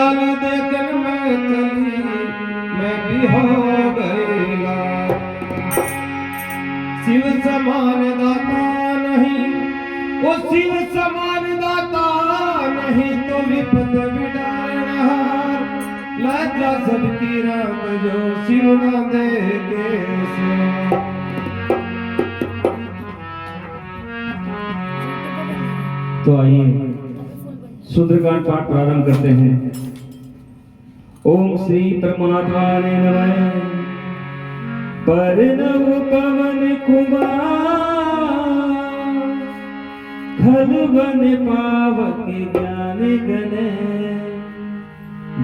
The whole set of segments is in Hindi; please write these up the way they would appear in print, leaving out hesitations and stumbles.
लाली देखन में चली मैं भी हो गईला। शिव समान दाता नहीं, वो शिव समान दाता नहीं तो विपद विडारणहार। लाजा सबकी राम जो शिव न दे के सिवा। तो आइए सुंदरकांड पाठ प्रारंभ करते हैं। ओम श्री परमात्मा ने नमः। परनव पवन कुमार खल बन पावक ज्ञान गने।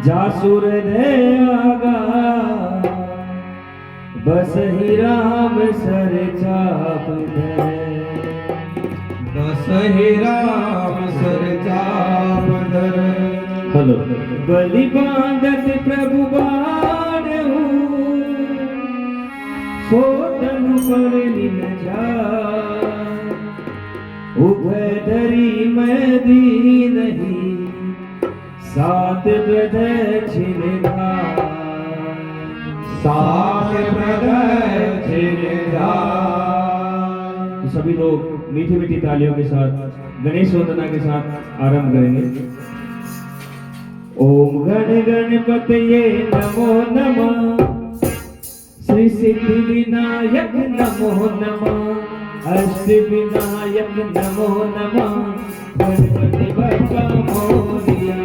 जासुर दयागा बस ही राम सर चाप धरे। बस ही राम सर चाप धरे। हेलो बलि बांधत प्रभु बाणहु सोतन पर लीन जा। उभय धरी मैं दी नहीं सात प्रदक्षिण धार। सात प्रदक्षिण धार। तो सभी लोग मीठी मीठी तालियों के साथ गणेश वंदना के साथ आरंभ करेंगे। ओम गण गणपतये नमो नमः। श्री सिद्धि विनायक नमो नमः। अष्ट विनायक नमो नमः। गणपति बप्पा मोरया।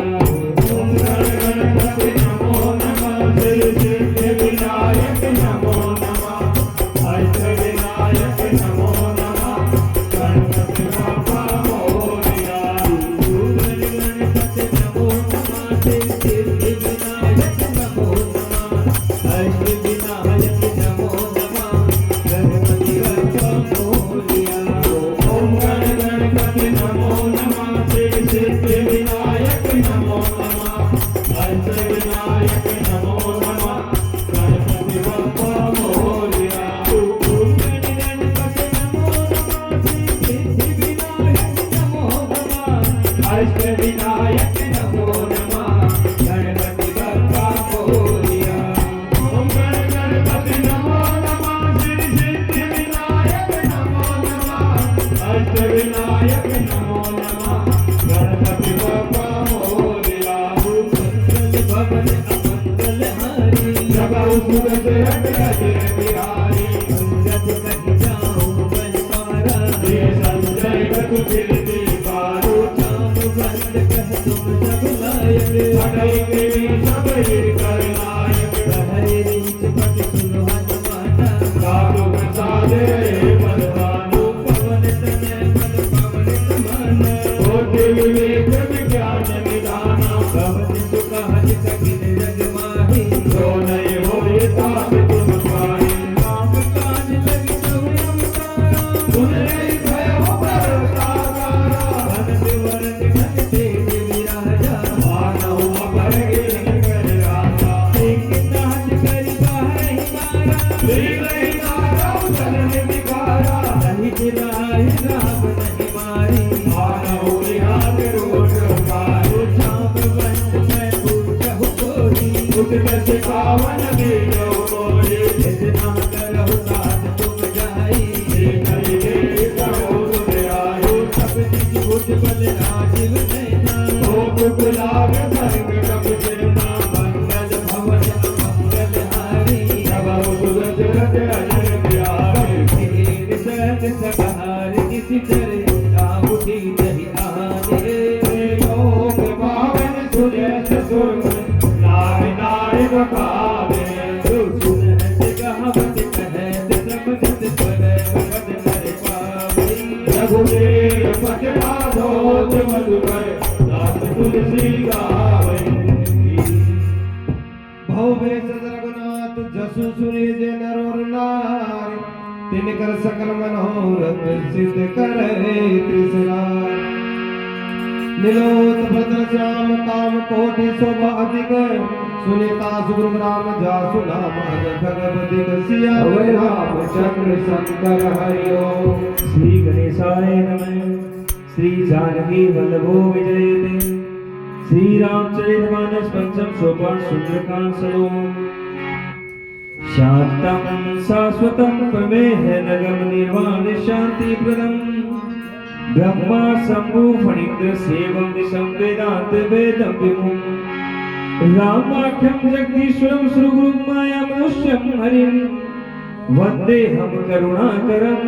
ओम गण गणपति नमो नमः। श्री सिद्धि विनायक नमो नमः। अष्ट विनायक नमो नमः। गणपति बप्पा मोरया। ओम गण गणपति नमो नमः। श्री सिद्धि विनायक नमो नमः। अष्ट विनायक नमो नमः। गणपति बप्पा मोरया। ओम गण गणपति नमो नमः। श्री सिद्धि विनायक नमो नमः। अष्ट विनायक नमो नमः। गणपति बप्पा मोरया। ओम गण गणपति नमो नमः। श्री सिद्धि विनायक नमो नमः। अष्ट विनायक नमो नमः। गणपति बप्पा मोरया। ओम गण गणपति नमो नमः। श्री सिद्धि विनायक नमो नमः। अष्ट विनायक नमो नमः। गणपति बप्पा मोरया। मंगल भवन अमंगल हारी। जगौ सुगत रट बिहारी। अंगद कहि जाऊं बलपारा। ये संजय कछु कीर्ति पारो। चाँद बंद कह तुम सब लायक। हटई देवी सब हिर कर नायक। हरे रीच पट सुनो हनुमाना। साधु प्रसाद रे बलवानो। पवन तनय बल पवन समान। होते विवेक विज्ञान निदाना। कवच सुकहज कठिन जग माही। जो नय होए ताप तुम पाई। नाम काज लगी सब अवतारा। सुन रे भय हो परतारा। भगत वरद घन तेज विराजा। मानव अपर गिन कर राजा। एक नाच करि बाहर ही मारा। देख रही नारव चलन विकारा। नहीं जिलाहि राम नहीं मारी। मानव निहाल रोष उबारो। चाप बंद मैं पूछहु कोई। उठ कस पावन देव मोरे। इतना करहु साथ तुम जाई। एक ही कहो तुम आयो। सब निज बुझ बल राजीव नैना। हो कुलाग संग कब सेना। मंगल भवन अमंगल हारी। जगौ सुगत रट अजर बिहारी। वीर सहज सगहार किसी करे। राम उठी जहि आने। लोक पावन सुजस सुर। नारि नारि बकावे। सुनत कहावत कहत सब जत पर पद नर पावे। रघुवीर पट बाधोत मधुकर। दास तुलसी गावे। भव्य रघुनाथ जसु सुरे जे नर और नारी। तिनकर सकल मनोरथ सिद्ध करे त्रिसरा। नीलोत भद्र श्याम काम कोटि शोभा अधिक। सुनीता सुग्रीव राम जासु नाम भगवती सिया रामचंद्र शंकर हरि ओम। श्री गणेशाय नमः। श्री जानकी वल्लभो विजयते। श्री रामचरितमानस पंचम सोपान सुंदरकांड श्लोक शांतम शाश्वतम प्रमेह नगम निर्वाण शांति प्रदम ब्रह्मा शंभु फणींद्र सेवम दिशम वेदांत वेदम विमुम रामाख्यम जगदीश्वरम श्रीगुरुम माया मनुष्यम हरिम वंदे हम करुणाकरम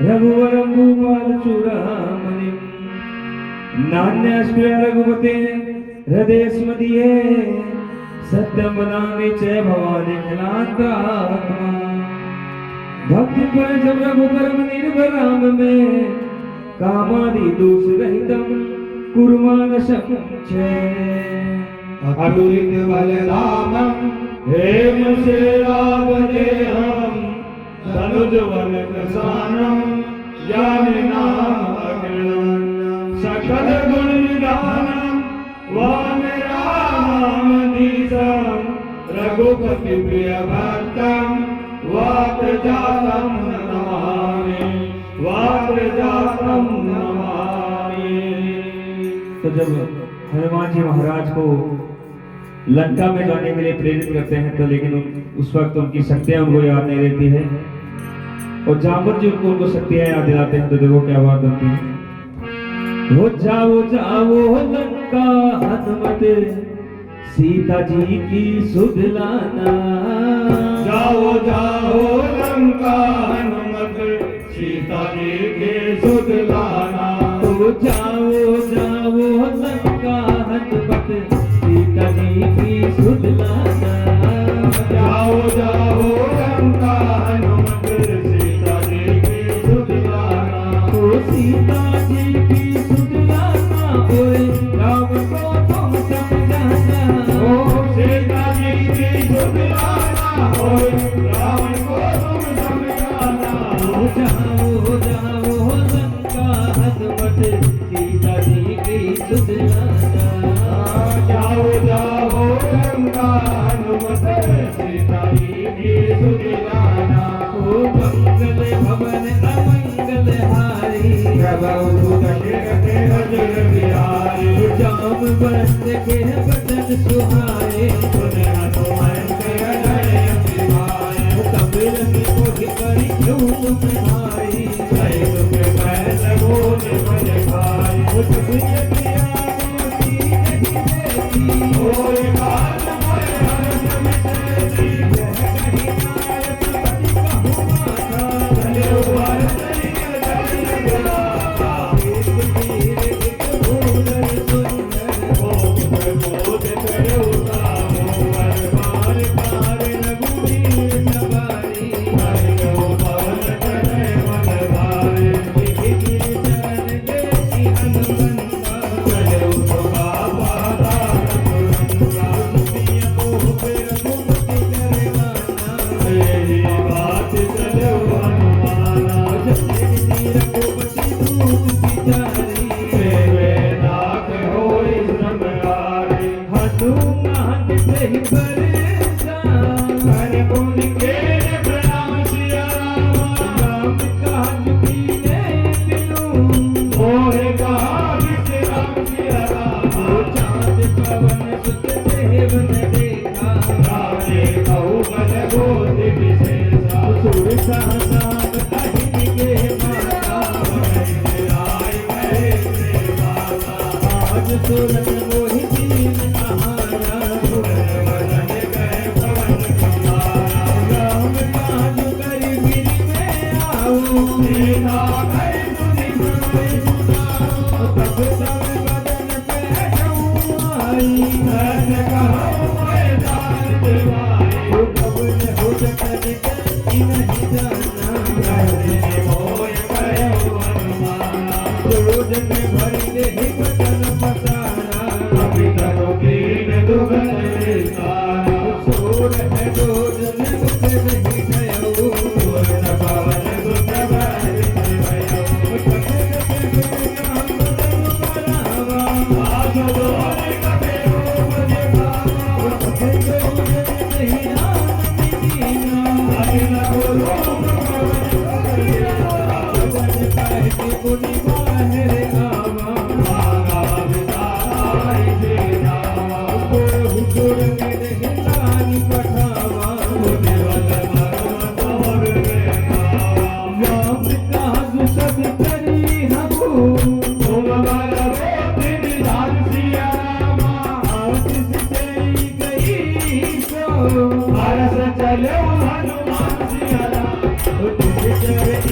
रघुवरम भूपाल चूड़ामणिम नान्यास्पृह रघुपते हृदय स्मदीये सत्यम वदामि च भवानि अखिलांतरात्मा भक्ति पर जब रघुपरम निर्भर राम में कामादि दोष रहितम कुर्मानसं च अतुलित बलरामं हेम से रावदेहम तनुज वन प्रसानम ज्ञान नाम अग्रणम सकल गुण निधानम वान रामदीसम रघुपति प्रिय भक्तम वाप्रजातम नमामि वाप्रजातम नमामि। तो जब हनुमान जी महाराज को लंका में जाने के लिए प्रेरित करते हैं तो लेकिन उस वक्त उनकी शक्तियां उनको याद नहीं रहती है और जामवंत जी उनको शक्तियां याद दिलाते हैं तो देखो क्या बात होती है। हो जाओ जाओ लंका हनुमत सीता जी की सुध लाना जाओ जाओ लंका हनुमत सीता जी के सुध लाना तो जाओ जाओ लंका हनुमत सीता जी की सुध लाना जाओ जाओ लंका हनुमत सीता जी की सुध लाना तो सीता जी की सुध लाना ओए रावण को तुम समझाना ओ सीता जी की सुध लाना ओए रावण को तुम समझाना हो जाओ जाओ लंका हनुमत सीता जी की सुध लाना जाओ जाओ लंका हनुमत सीता जी की सुध लाना ओ मंगल भवन अमंगल हारी प्रभु दशरथ अजर बिहारी जामवंत के बदन सुहाए सुन हनुमंत हृदय बिहारी कपिल की कोख करी क्यों तुम भाई जय सुख कैल बोल मन भाई तुझे प्रिया मोती नहीं देती ओए काल मोय हर्ष मिटेती कहीं नायक बन कहूँ माता चले उबार चली जय गुलाबा एक तीर एक भूलर सुंदर बोध करे उतारो वर पार पार रघुवीर सवारी हरि गोपाल करे मन भारे गिर चरण देखी हनुमंता चले उठा पाता रघुनंदा दुनिया को फिर मुक्ति करवाना मेरी बात चले हनुमाना जगती रघुपति दूत बिचारी सेवे नाथ होई समरारी हनुमान से परेशान हर गुण के प्रणाम सिया राम काज कीने बिनु मोहे कहा विश्राम सिया ओ चाँद पवन सुत देवन देखा रामे कहु बल बोध विशेषा सुर सहनाम अहिन के माता आय कहे प्रेमाता आज सुरन मोहि दीन आहारा वदन कहे पवन कुमारा राम काज कर गिर में आओ सीता कहे सुनि सुनाई सुनाओ तब तब बदन पे आई धन कहु मैदान दिवाई हो कबल हो जतन की नहीं जाना रहने मोय कहे हनुमाना क्रोध में भरी दे बदन पसारा अभी तनो कीन दुगन विसारा सोर है रोजन मुख नहीं भयो सुरन पवन सुत भय भयो आस दोरे कबे रूप दिखावा अखिल गुरु हनुमान सिया राम।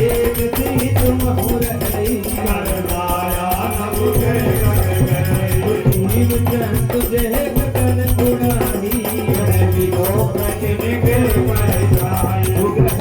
एक सी तुम हो रही करवाया नभ के गण गए। जीव तुझे गगन उड़ाही विलोकन निकल पर जाए। उगह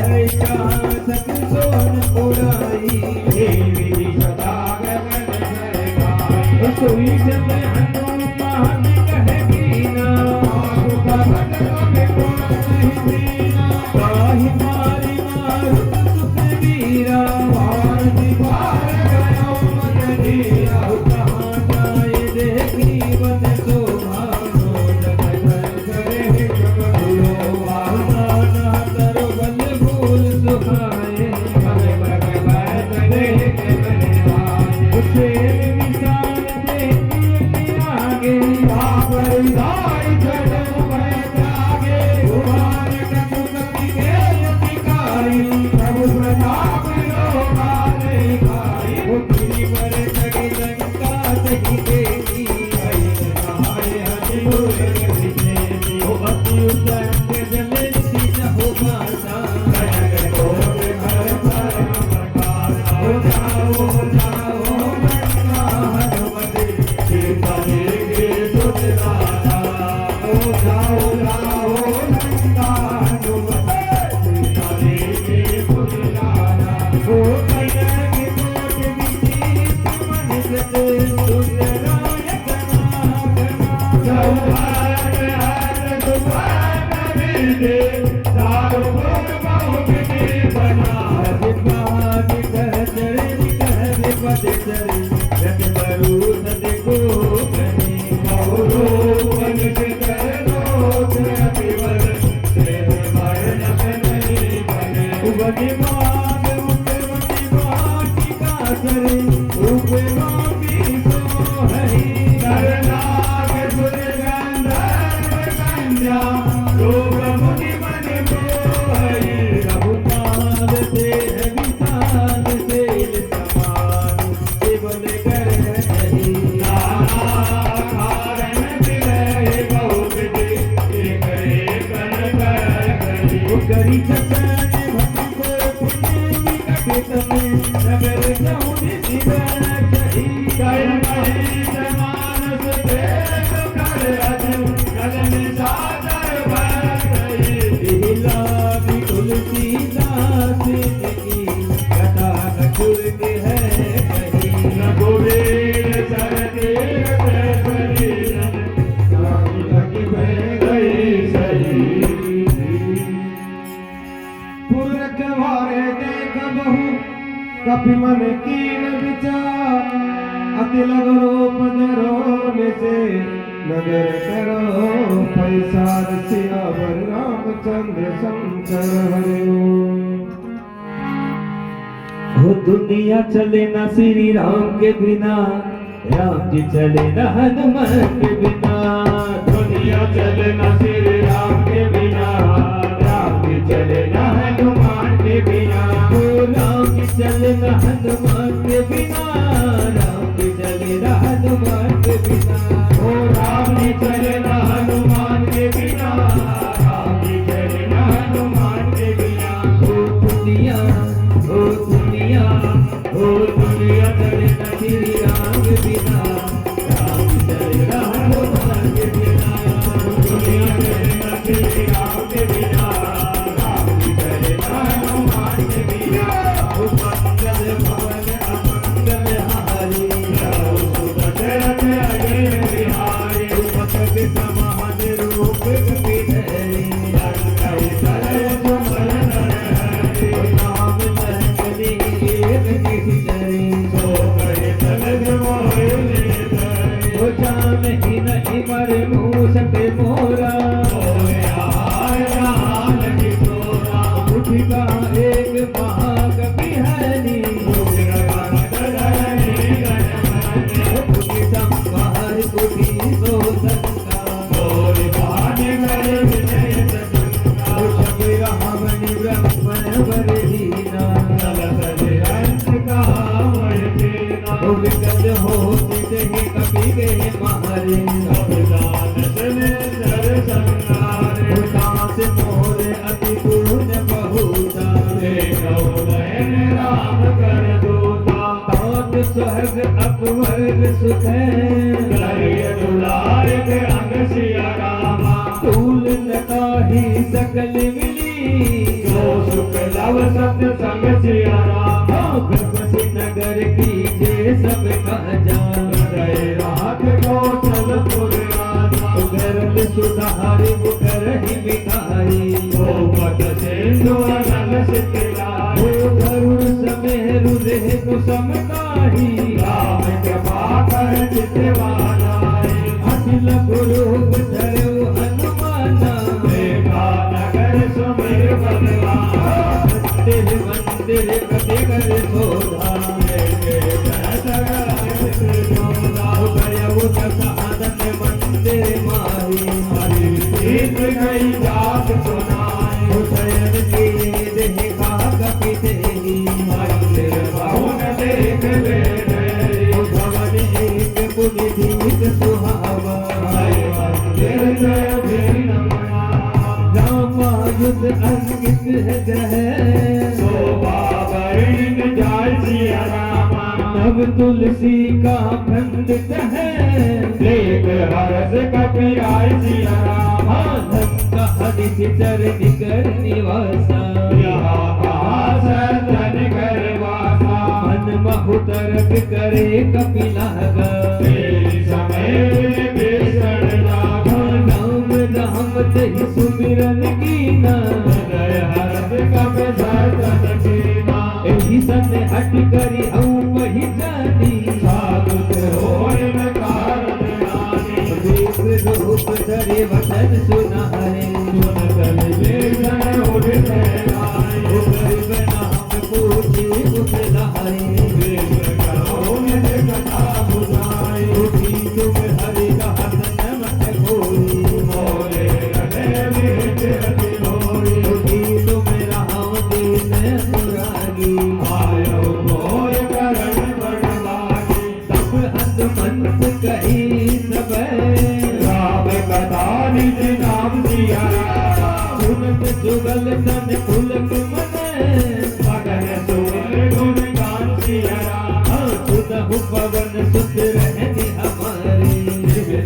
सत सोन उड़ाई देवी सदा गगन भर गाए। सोई जब हनुमान कह कीना आगु भगत कवि गुण नहीं दीना। ताहि मारी मारुत सुखवीरा पार दीवार गयो मत नीरा। कहाँ जाए देखी बन शोभानो जग जग करे जग भूलो वाहना करो बल भूल सुहाए भग भग भग करे के बन आए। उसे विशाल देखिए आगे बाबर दाई चढ़ो मैं जागे। कुमार कटु कपि के अधिकारी। प्रभु प्रताप लोकाले खाई। उठी पर जगी लंका सही देखी सहाय हरिपुर गति। ओ अति उदंड जल सीता हो माता कनक कोट घर परम प्रकाशा। हो जाओ लंका हनुमते। सीता देखे सुत दाता। हो जाओ लंका हनुमते। सीता देखे सुत दाता। ओ कनक कोट विचित मन सते सुंदरायक नागना सौभाग्य हर सुभाग मिले। चारों भुग बहुत की बना। अधिपाद कह चरण कह पद चरण रत बरू सद को कहे बहुरूपन सितर लोक अतिवर। प्रेम भय नहीं बने। वनि मान वनि वाटिका करे उपवापी सो हरि नरनाग सुर गंधर्व कन्या। लोक मुनि मन मोहि। रघुपाल से विशाल सेल समान केवल कर हरि नाना कारण मिले बहुत एक एक कर करी। करी छतन भक्त पुण्य निकट तमे नगर सहुनि शिव चही कर महिष मानस देव कर अजु। गगन सागर भरई। लाभी तुलसीदास की कथा कठुर के है कही रघुवीर सरदेव कैसरी। राम लगी बह गई सही। पुर रखवारे देख बहु कपि मन कीन विचार। अति लगरो पदरों से नगर करो पैसार। सियावर रामचंद्र शंकर हरिओ। हो दुनिया चले ना श्री राम के बिना राम जी चले ना हनुमान के बिना दुनिया चले न श्री राम के बिना। राम जी चले न हनुमान के बिना। हो राम जी चले ना हनुमान के बिना राम जी चले ना हनुमान के बिना ओ राम जी चले न हनुमान के बिना। राम जी चले न हनुमान के बिना। ओ दुनिया ओ दुनिया ओ दुनिया चले ना श्री राम के बिना राम जी चले ना हनुमान के बिना दुनिया चले न श्री राम के बिना। राम जी चले न हनुमान के बिना। ओ मंगल भवन अमंगल हारी दशरथ अजय बिहारी। उपक समान रूप विधरी लंकाई सरय सुमन हरि। नाम लंकनी एक निश्चरी सो गए तलज मोहि निधरि। ओ जान ही नहीं मर मूसक मोरा मोहे आहार हाल किशोरा। उठिका एक महाकवि हरि उग्र भक्त धरणी गणमणि। उठि संहार उठि सो संका मोहि भानि कर विजय सजंका। ओ सब रावण ब्रह्मण बरहीना तलत निरंत कामय कीना। ओ विकल होति देहि कपि के मारे अभिदान सने सर संहारे। उदास मोर अति गुण स्वर्ग अपवर्ग सुख करिय दुलार के अंग सिया रामा फूल नताही सकल मिली जो सुख लव सत्य संग सिया रामा ब्रह्मसी नगर की जे सब काजा हृदय रात कौशलपुर राजा गरल सुधारी मुकर ही मिठाई गोपद सिंधु अनल सितलाई ओ गरुड़ समेरु रेणु समताही राम कृपा कर चितवानाई अखिल गुरु धरो हनुमाना देखा नगर सुमिर बलवान मंदिर मंदिर कटे कर शोभा गयउ दस आनंद मंदिर माही गई जात सुनाई हुसैन की देखा कपि तेरी मंदिर बहुन देख ले भवन एक पुनि दीक सुहावा मंदिर जय भी नमना रामायुध अंकित है शोभा बरिन जाय सिया रामा नव तुलसी का खंडित है देख हर्ष कपिराय सिया रामा धक्का हरिश चरण कर निवासा यहाँ कहाँ सतन कर वासा मन बहुतरक करे कपिलागा तेरी समय बेसण लागा राम राम तेहि सुमिरन कीना हृदय हर्ष कप सतन कीना एहि सन हट करी हऊ पहिचानी साधुत होय न कारण नानी रूप रूप धरे वचन सुनाए सुन कल बेसण उठते आए गरीब नाम पूछे उठलाए वेद कहो निज कथा बुझाए उठी तुम हरि दास नमत कोई मोरे हृदय में चिरति होई उठी तुम राम दीन अनुरागी आयो मोर करण बड़वागी तब हनुमंत कही सब राम कथा निज नाम सिया रामा सुनत जुगल तन पुलक मन मगन सुर गुण गान सिया रामा सुनहु पवन सुत रहनि हमारी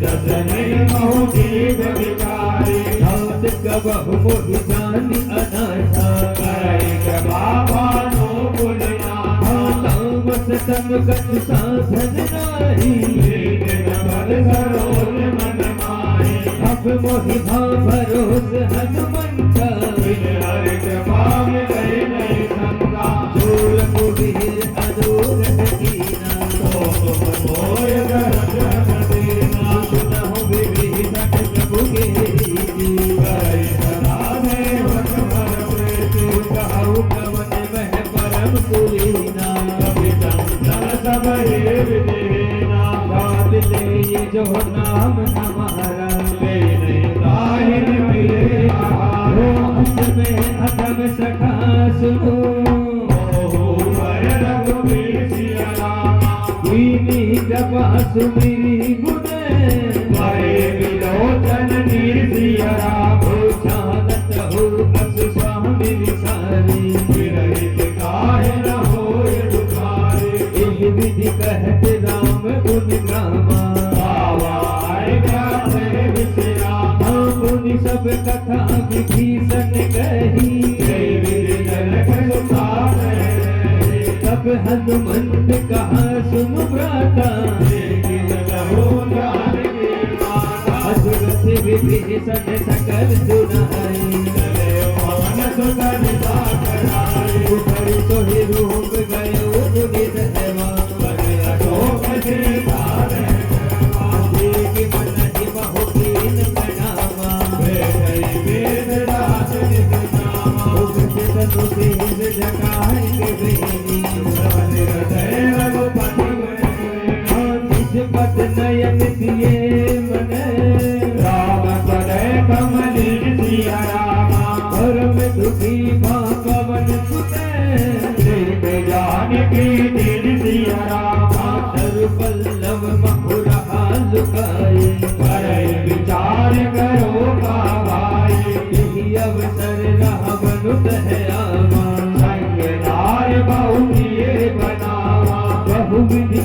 दसने महु जीव विकारी नाथ कबहु मोहि जानि अनाथा करई कृपा भानु पुण्यनाथा तामस तनु कछु साधन नाही लीन बल सरोज मन माही अब मोहि भाव भरोस हनुमंता बिन हरि कृपा मिलै नहीं शंका जोर कुबीर अनूरठ कीना तो तुम मोय दर्शन दीना सुनहु विभीषण प्रभु के रीति करई सदा देवक भर प्रीति कहु कवन मह परम कुलीना कपि चंचल सब हे विधिहीना गाद ले जो नाम हमारा ले नहीं ताहिन मिले आहार रोस में अधम सखा सुनो ओहो भय रघुवीर सिया रामा कीनी कृपा सुमिरी गुण भय विलोचन नीर सिया रामा जानत हो बस स्वामी विसारी विरहित काहे न होय दुखारे एहि विधि कहत राम गुण गामा आवाय व्यासे विश्रामा मुनि सब कथा विभीषण कही जय वीर जनक सुता रहे तब हनुमंत कहा सुन भ्राता लेकिन लहो जान की माता अजुरथ विभीषण सकल सुनाई चले पवन सुत निजा कराई उठरि तोहि रूप गयो मुनि सहवा बने अशोक सीता देख मन ही बहु कीन प्रणामा बैठई वेद दास निज नामा उपस्थित सुधीर जगाई के बेनी श्रवण हृदय रघुपति में निज पद नयन दिए मन राम पदय कमली सिया रामा परम दुखी भा पवन सुते देख जानकी दीन सिया रामा धर पल्लव महुरा लुकाए करई विचार करो भाई यही अवसर रावण है आवा संग नार बहु किए बनावा बहु विधि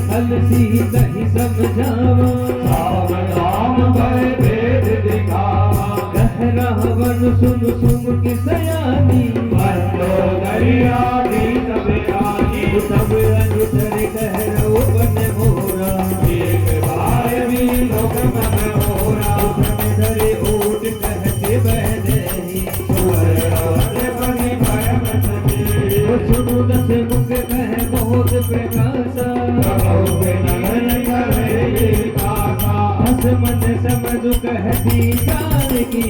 सीता ही समझावा राम राम भय भेद दिखावा कह रावण सुन सुन की सयानी मंदोदरिया दी सब रानी सब अनुचर कह रो बन मोरा एक बार भी लोक मन होरा धरे ऊट कहते बहने सुवर बनी परम सती सुनु दस मुख कह बहुत प्रकाशा हस मन समझ कहती जानकी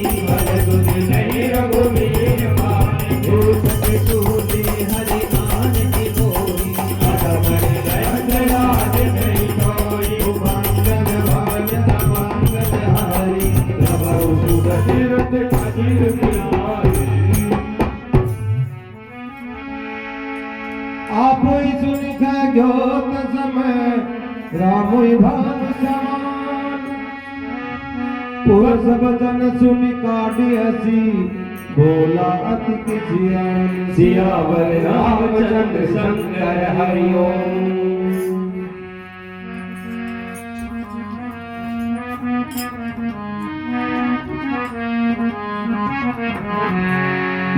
नहीं रघुवीर मान भूषण सूली हरि आन की मोरी राज नहीं कोई मंगल भाजन मंगल हारी प्रभु सुदतीर्थ खजीर बिहारी आप ही सुनिख ज्योत समय राम ही भान समान पुर सब जन सुनि काटी हसी बोला अति किसियान सियावर रामचंद्र शंकर हरि ओम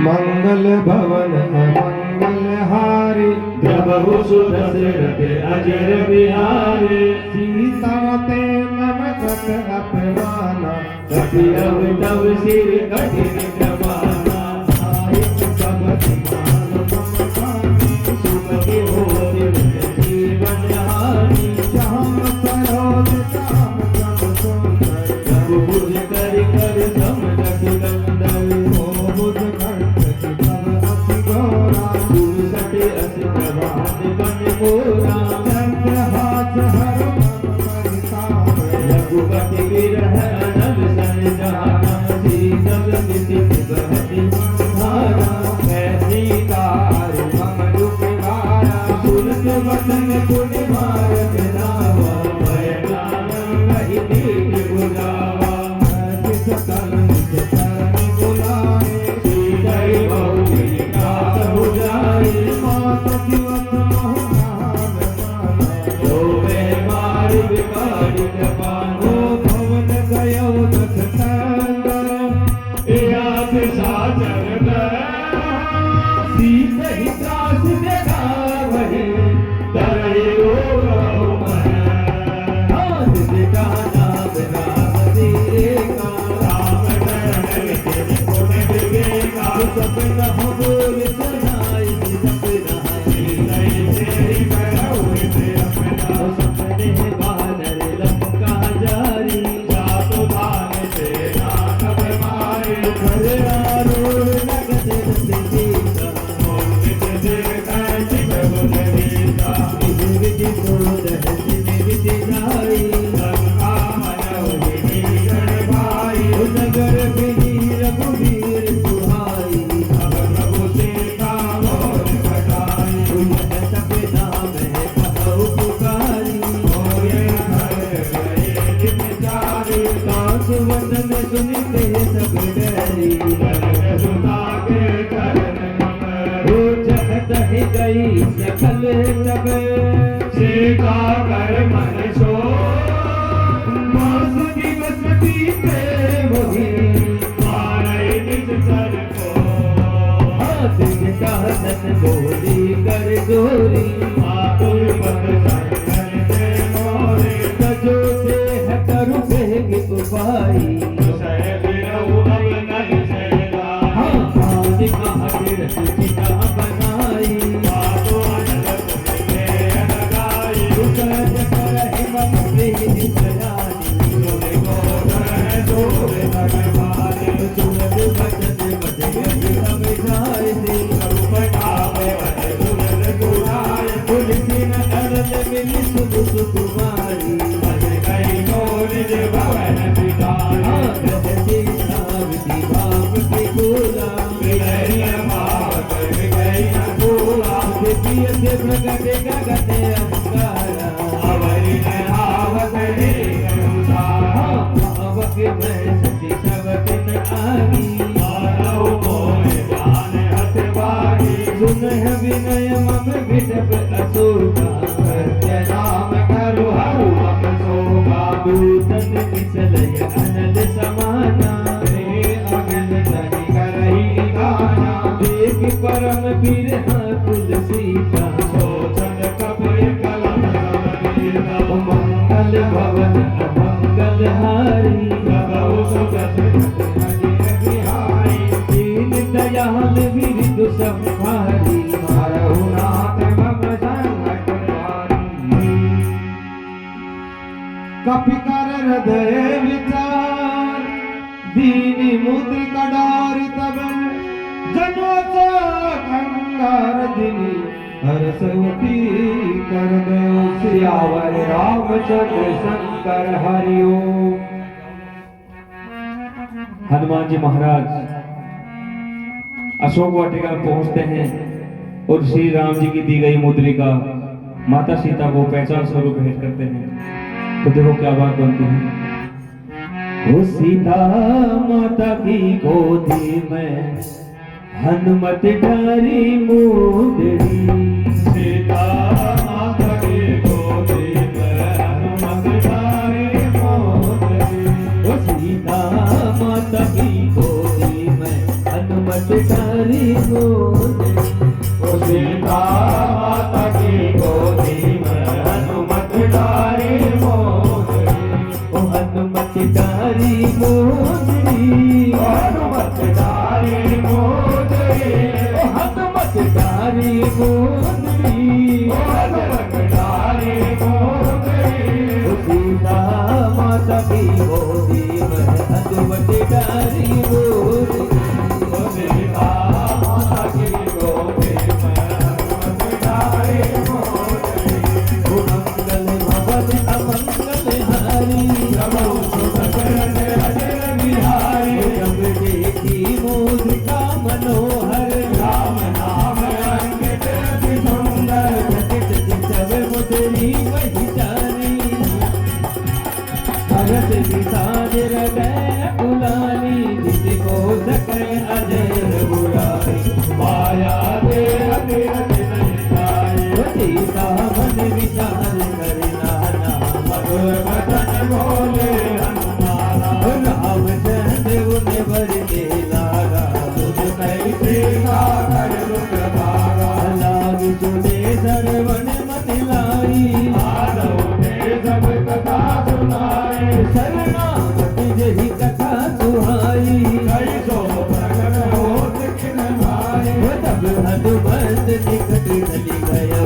मंगल भवन अमंगल हारी प्रभु सुदशरथ अजर बिहारी सीता ते ममकत अपमाना कपि तव सिर कठिन जमाना साहिब सब मान ममकानी सुमति होति जीवन हानि श्याम सरोज श्याम श्याम सुंदर प्रभु बुझ कर समझ नंदन बुध कंठ तब अति गौरा दुर्सट अस प्रभात बन मोरा चंद्र हाथ हर मन परिताप रघुपति विरह अनल सन जाना शीतल मिथित बहति धारा कैसी तार मम दुख भारा सुनत वचन पुन मारत नावा भय नाम रहि दीन बुझावा किस कलन से चरण बुलाए सीतई बहु कात हो जाए मात दिवस मोहनान माना जो वे मार बिगाड़ी जपानो ओ भवन गयो दस तंगर इयात साचर सीत ही त्रास देखावहि तरहि रोगहु मन हाथ बेटा नाम राम देगा राम शरण विजय गुण विवेका सपना हो बोल सुनाई सपना सीतई तेरी करहु से अपना सपने वानर लंका जारी जातु भान से नाथ मारे घर आरोड़ लगत रस सीता मोहित दिल कैसी प्रभु नवीता विधि विधि सोध हसिन विधि जाई लंका मनोहिनी गण भाई नगर बिनी रघुवीर सुहाई अब प्रभु सीता मोर घटाई उन्हें सपना में कहु पुकारी मोरे घर गए नित चारे कांस वचन सुनते सब डरी जनक सुता के चरण कमर वो जहत ही गई सकल तब सीता कर मन सो मास दिवस बीते वही मारे निज कर को हाथ निशानन बोली कर गोरी आतुर पद संगन से मोरे सजो देह करु बेग उपाई सह बिरहु अब नहीं सहला हाँ आदि महावीर चिता बनाई बातो अनल पुनि में लगाई सहज करहि मम प्रीति सजानी सुनि गोधर है दूर तक भारी सुनत बचन बजय सब जाय से पटावे वह दुरर दुराय तुलसी न अरन मिली सुख सुकुमारी भज गई मोर निज भवन पिताई रहती सावती बाप की गोला विलय भाव कर गई न भूला प्रिय से प्रगट गगन अंगारा अवरि न आवत हे अनुसार भावक मैं सती सबक न आगी मानव मोह जान हत बागी सुन विनय मम विटप असुर का सत्य नाम करो परम बिरहा कुल सीता सोचन कपि कलम सब कीता मंगल भवन अमंगल हारी सदौ सुगत बिहारी दीन दयाल विरधु संहारी मारहु नाथ मम संकट हारी। कपि कर हृदय विचार दीनी मुद्रिका डारी तब जनो सो कंगार दिनी हर सवती कर दयो सियावर रामचंद्र शंकर हरिओ। हनुमान जी महाराज अशोक वाटिका पहुंचते हैं और श्री राम जी की दी गई मुद्रिका माता सीता को पहचान स्वरूप भेंट करते हैं। तो देखो क्या बात बनती है। ओ सीता माता की गोदी में हनुमत डारी मुद्री सीता माता की गोदी में हनुमत डारी मोदरी ओ सीता माता की गोदी में हनुमत डारी मुद्री ओ सीता माता की गोदी में हनुमत डारी मोदरी ओ हनुमत डारी मुद्री हनुमत डारी मोदरी ओ हनुमत डारी मुद्री हनुमत डारी मोदरी ओ सीता माता की गोदी में हनुमत डारी मुद्री ओ सीता माता की गोदी में हनुमत डारी मोदरी ओ मंगल भवन अमंगल हारी प्रभु सुभद्र अजर बिहारी जब देखी मुद्रिका मनोहर राम नाम अंकित अति सुंदर जगत सब मुद्री वही जानी भरत विसाज हृदय बुलानी जिसको सके अजय रघुराई माया दे अति अति नहीं जाए ओ सीता मन विचार करना ना मधुर वचन बोले हनुमाना ओ राम चंद्र उन्हें वर दे लागा तुझ कैसे सागर रुक भागा लाग सुने सरवण मन लाई माधव ने सब कथा सुनाई शरणागति जही कथा सुहाई कई सो प्रकट होत किन भाई वो तब हनुमत निकट चली गयो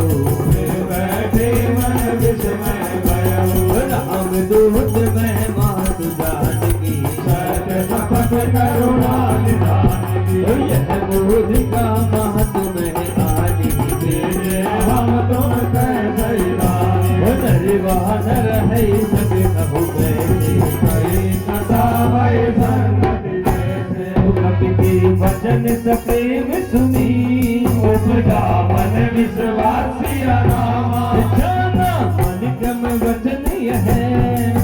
फिर बैठे मन विस्मय भयो राम दूत में मातु जानकी सत्य शपथ करुणा निधान की यह मुद्रिका महतु में आनी तेरे हम तुम कैसे दानी वो नरवानर है सब कहु कैसे कई कथा भय संगति जैसे वो कपि के वचन सप्रेम सुनी उपजा मन विश्वासी रामा जाना मन क्रम वचन यह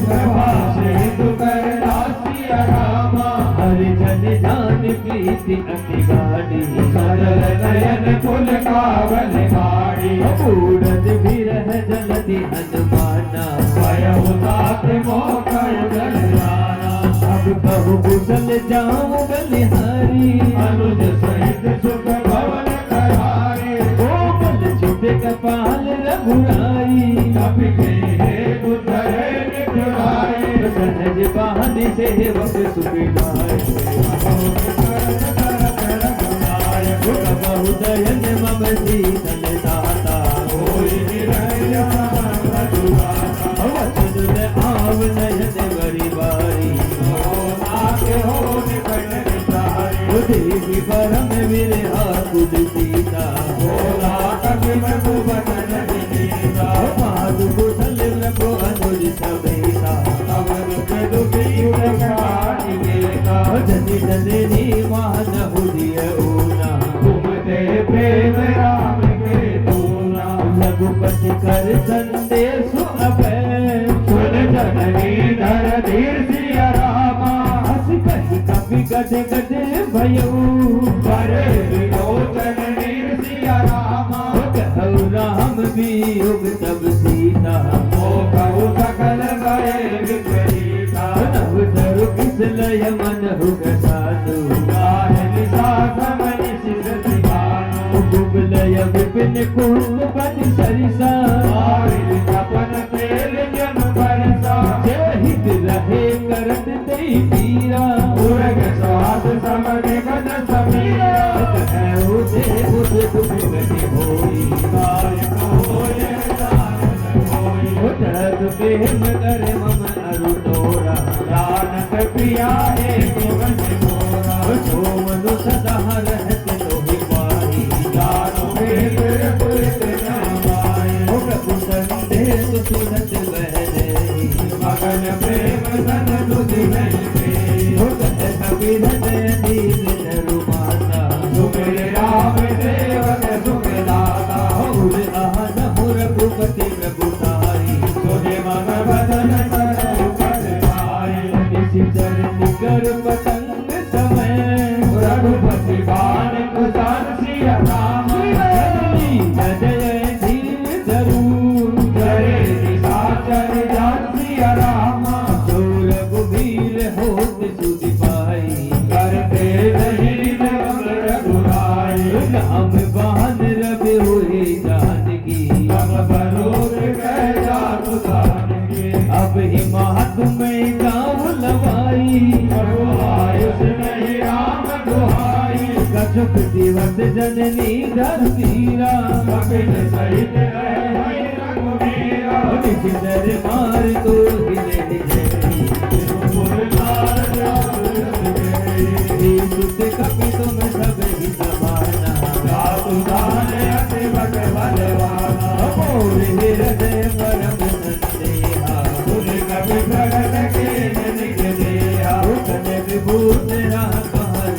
प्रभा से तु कर दासी रामा हरिजन जान प्रीति अति गाढ़ी सजल नयन कुल कावल गाड़ी बूढ़ विरह जलति हनुमाना भयउ तात मोकर जल जाना अब कहु कुशल जाऊं बलिहारी अनुज सहित सुख भवन करारे कोमल छुट कपाल रघुराई कपि के बुद्धरे निठुराए सहज बहन सेवक सुख गाय बहु दयन मम शीतल दाता वचन में आव नयन बड़ी बारी ओ देवी परम विरहा कुल सीता पाद कुशल प्रभु अनुज समेता जनि जननी मान हुदिय ऊना प्रेम राम के दूना रघुपति कर संदेश अभय सुन जननी धर धीर सिया रामा हस कहि कपि गद गद भयो बड़े विलोचन नीर सिया रामा कहु राम वियोग तब सीता ओ कहु सकल गए विपरीता नव धरु किस लय मन हुक साधु गाहे निशा समनि सिर सिवानो कुबलय विपिन कुंभ बन सरिसा तपन तेल जन बरसा जय हित रहे करत तेई पीरा उर्ग स्वाद समझ बन समीरा है उदे उद दुख गति होई गायक होए दानत होए उदर प्रेम कर मम अरु तोरा दानत प्रिया एक बन मोरा सो मनु सदा रहत तोहि पाई दानो भेद पुलित नामाय ओ प्रभु संदेश सुनत बहरे मगन प्रेम सन तुझ नहीं हो कह कबीर दीन नरु माता सुमिर राम देवक सुख दाता और आन हो रघुपति प्रभु ताई तुझे मन बदन कर पद पाए किसी चरण कर पतंग समय रघुपति बाण कुशाल सिया राम जय धीर जरूर करे निशाचर जान सिया राम जो रघुवीर होत सुधि पाई करते नहीं रघुराई नाम बहन रवि हुए जानकी तब बरोर कह जातु जानकी अब हिमात में गाँव लवाई प्रभु आयुष नहीं राम दुहाई कछुक दिवस जननी धरतीरा कपिल सहित रहे रघुवीरा निशिदर मार तो हिले सुत कपि तुम सब ही समाना अमोल हृदय परम संदेहा कन विभूत राह हर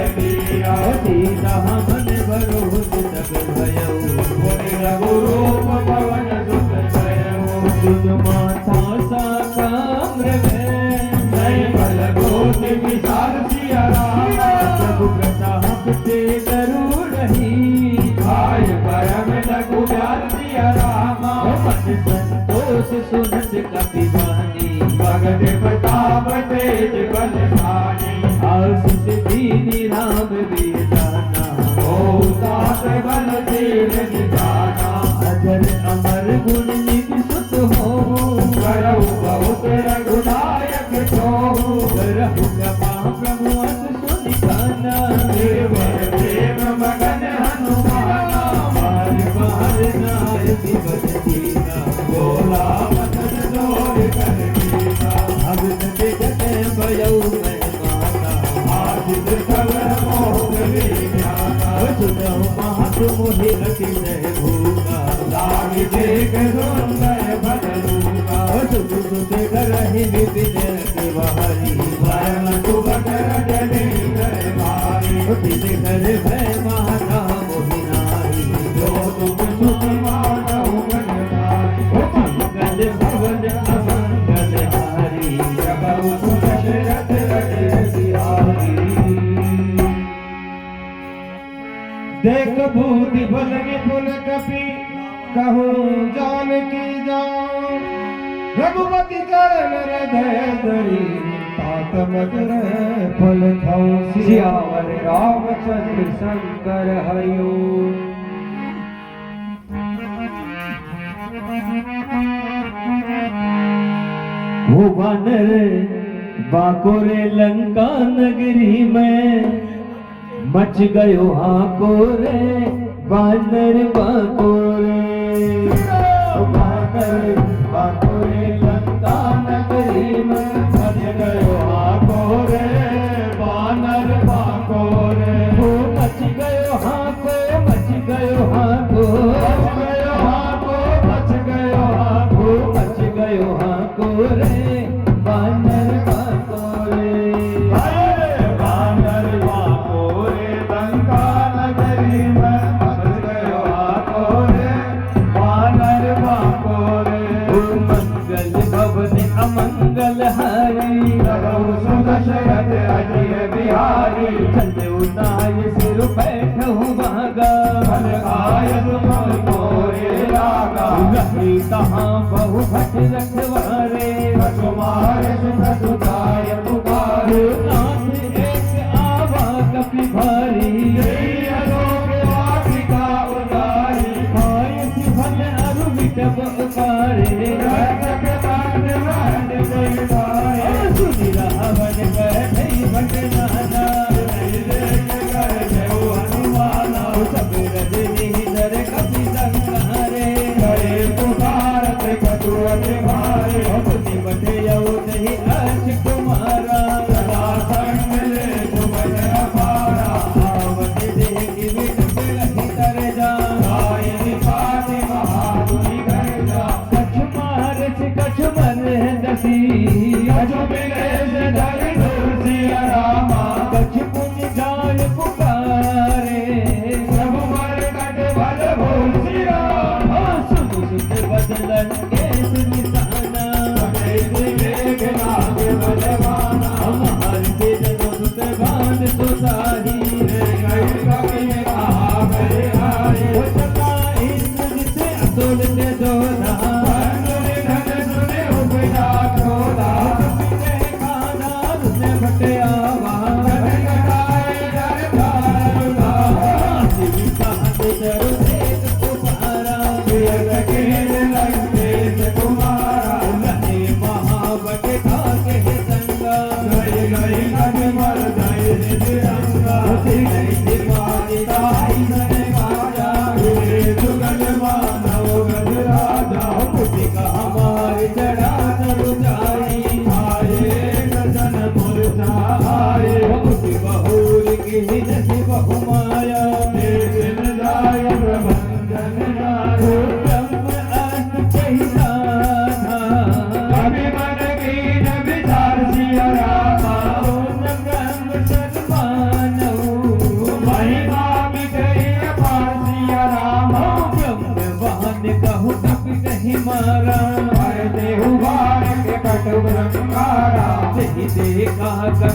शरीरा सीता मन भरोस सब भयो सुन माथा सा काम्र प्रभु प्रताप ते करू रही मन संतोष सुनत कपि वाणी भगत प्रताप तेज बलशाली आशीष दीनी राम वेदाना ओ तात बल तेज निदाना अजर अमर गुण निधि सुत हो करऊ बहुत रघुनायक तो करहु क्षमा प्रभु अस सुनि काना निर्भय प्रेम मगन हनुमाना बार बार नाय विपद दीना बोला मदन दौड़ कर कीना अब जगत भयो मैं माता आजित खबर मोह विज्ञाना सुनहु महत मोहि अति नह भूखा लाग देख सुंदर भजरूका सुत सुत करहि विपिन तिवारी वरन सुभट रजनी कर भारी उठित कर भय माता मोहि नारी जो तुम सुख मानहु गणनारी मंगल भवन अमंगल हारी जगऊ सुदशरथ रटे सिहारी देख भूति बल विपुल कपि कहूँ जानकी जान रघुपति चरण हृदय धरी तात मगर फल खाऊं सियावर रामचंद्र शंकर हरिओ हो वानर बाकोरे लंका नगरी में मच गयो हाकोरे वानर बाकोरे वानर बाकोरे लंका नगरी में मच गयो हाकोरे वानर बाकोरे हो मच गयो हाको मच गयो हाको बच गयो हाको बच गयो हाको हो मच गयो हाको रे वानर बाकोरे वानर बाकोरे लंका नगरी में बच गयो हाको रे वानर बाकोरे ओ मंगल भवन अमंगल हारी रघु सुदशरथ अजिय बिहारी चलो नाय सिर बैठहु भागा फल आय तुम मोरे लागा रही कहाँ बहु भट रखवारे तुम्हारे सुख सुताय पुकारे नाथ एक आवा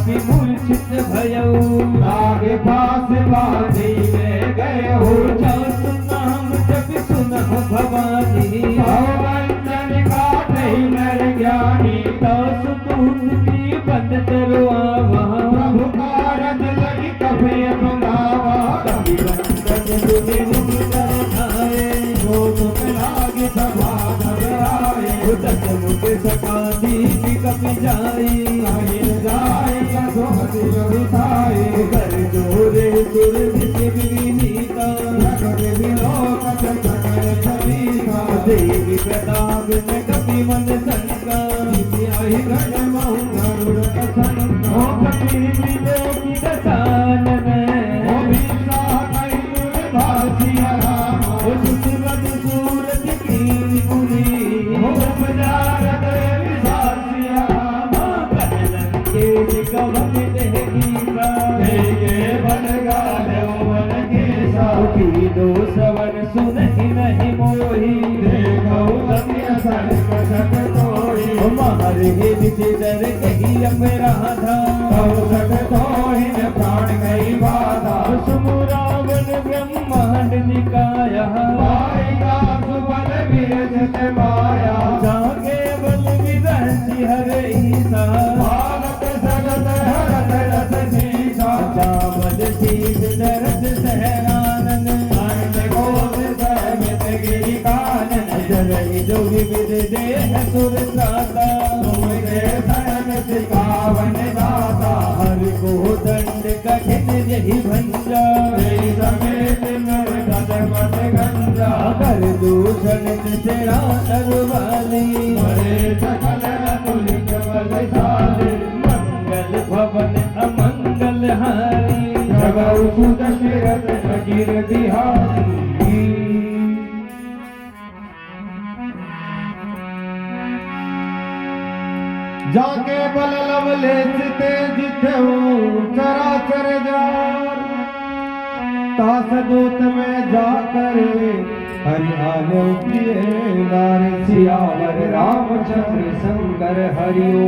कपि मूर्छित भयऊ लागे फांस बांधी में गए हो जास नाम जप सुनहु भवानी भवबंधन काटे नर ज्ञानी दास दूत की बन दरवावा प्रभु कारज लगी कभी अपनावा कभी बंधन दुनि मुख कर खाए जो तुम लागे सभा घबराए दस मुख सका दीप कपि जाई आहिर जाए कसो हसी बिताए कर जोरे सुर दिशि विनीता जगत विलोक सकल सविता देवी प्रताप में कपि मन शंका आई गण महु गरुड़ कथन हो कपि मिले की दसानन ओ विसा कई तुर भासिया रामा हो सुसवद सूरज की पुरी हो बजार देवी सासिया रामा कनन के निगम देगी देगे बन गाले वन केसा की दो सवन सुनहि नहीं मोही देखो लम्य सड़क सक तोड़ी हमारे निज दर कही अपराधा कहो सक तोहिन प्राण गई बाधा सुमुरावन ब्रह्मांड निकाया पाएगा सुबल विरजत माया जागे बल विरंचि हरे ईसा भारत सगत हरत रस सीसा जामल शीत दरद सहरानन अंत गोद सहमित गिरि कानन जरहि जो विविध देह सुर त्राता तुम के धर्म सिखावन दाता हर को दंड कठिन यही भंजा तेरी समेत नर गद मत गंजा कर दूषण तेरा अरवाली बड़े सकल तुलिक बलशाली मंगल भवन अमंगल हारी जगौ सुदशरथ अजिर बिहारी जाके बल लवलेश ते जिथऊ चराचर जार तास दूत में जाकर हरि आलो प्रिय नार सियावर रामचंद्र शंकर हरिओ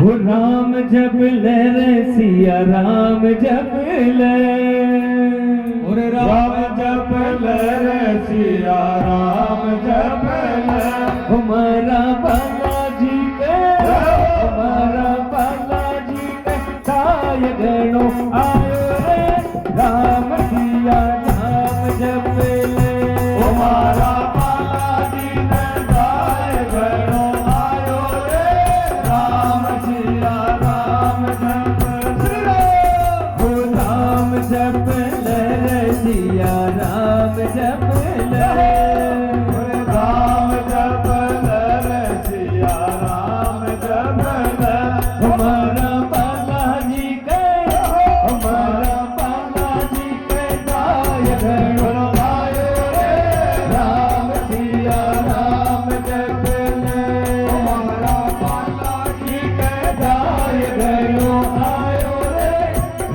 हो राम जप ले रे सिया राम जप ले और राम जप ले रे सिया राम जप ले हमारा बालाजी के हमारा बालाजी के ताय गणो आयो रे राम सिया राम जप ले हमारा बालाजी ने गाय गणो आयो रे राम सिया राम जप ले हो राम जप ले रे सिया राम जप ले राम जप ले रे सिया राम जप ले हमारा बालाजी के हमारा बालाजी के दाय गणो आयो रे राम सिया राम जप ले हमारा बालाजी के दाय गणो आयो रे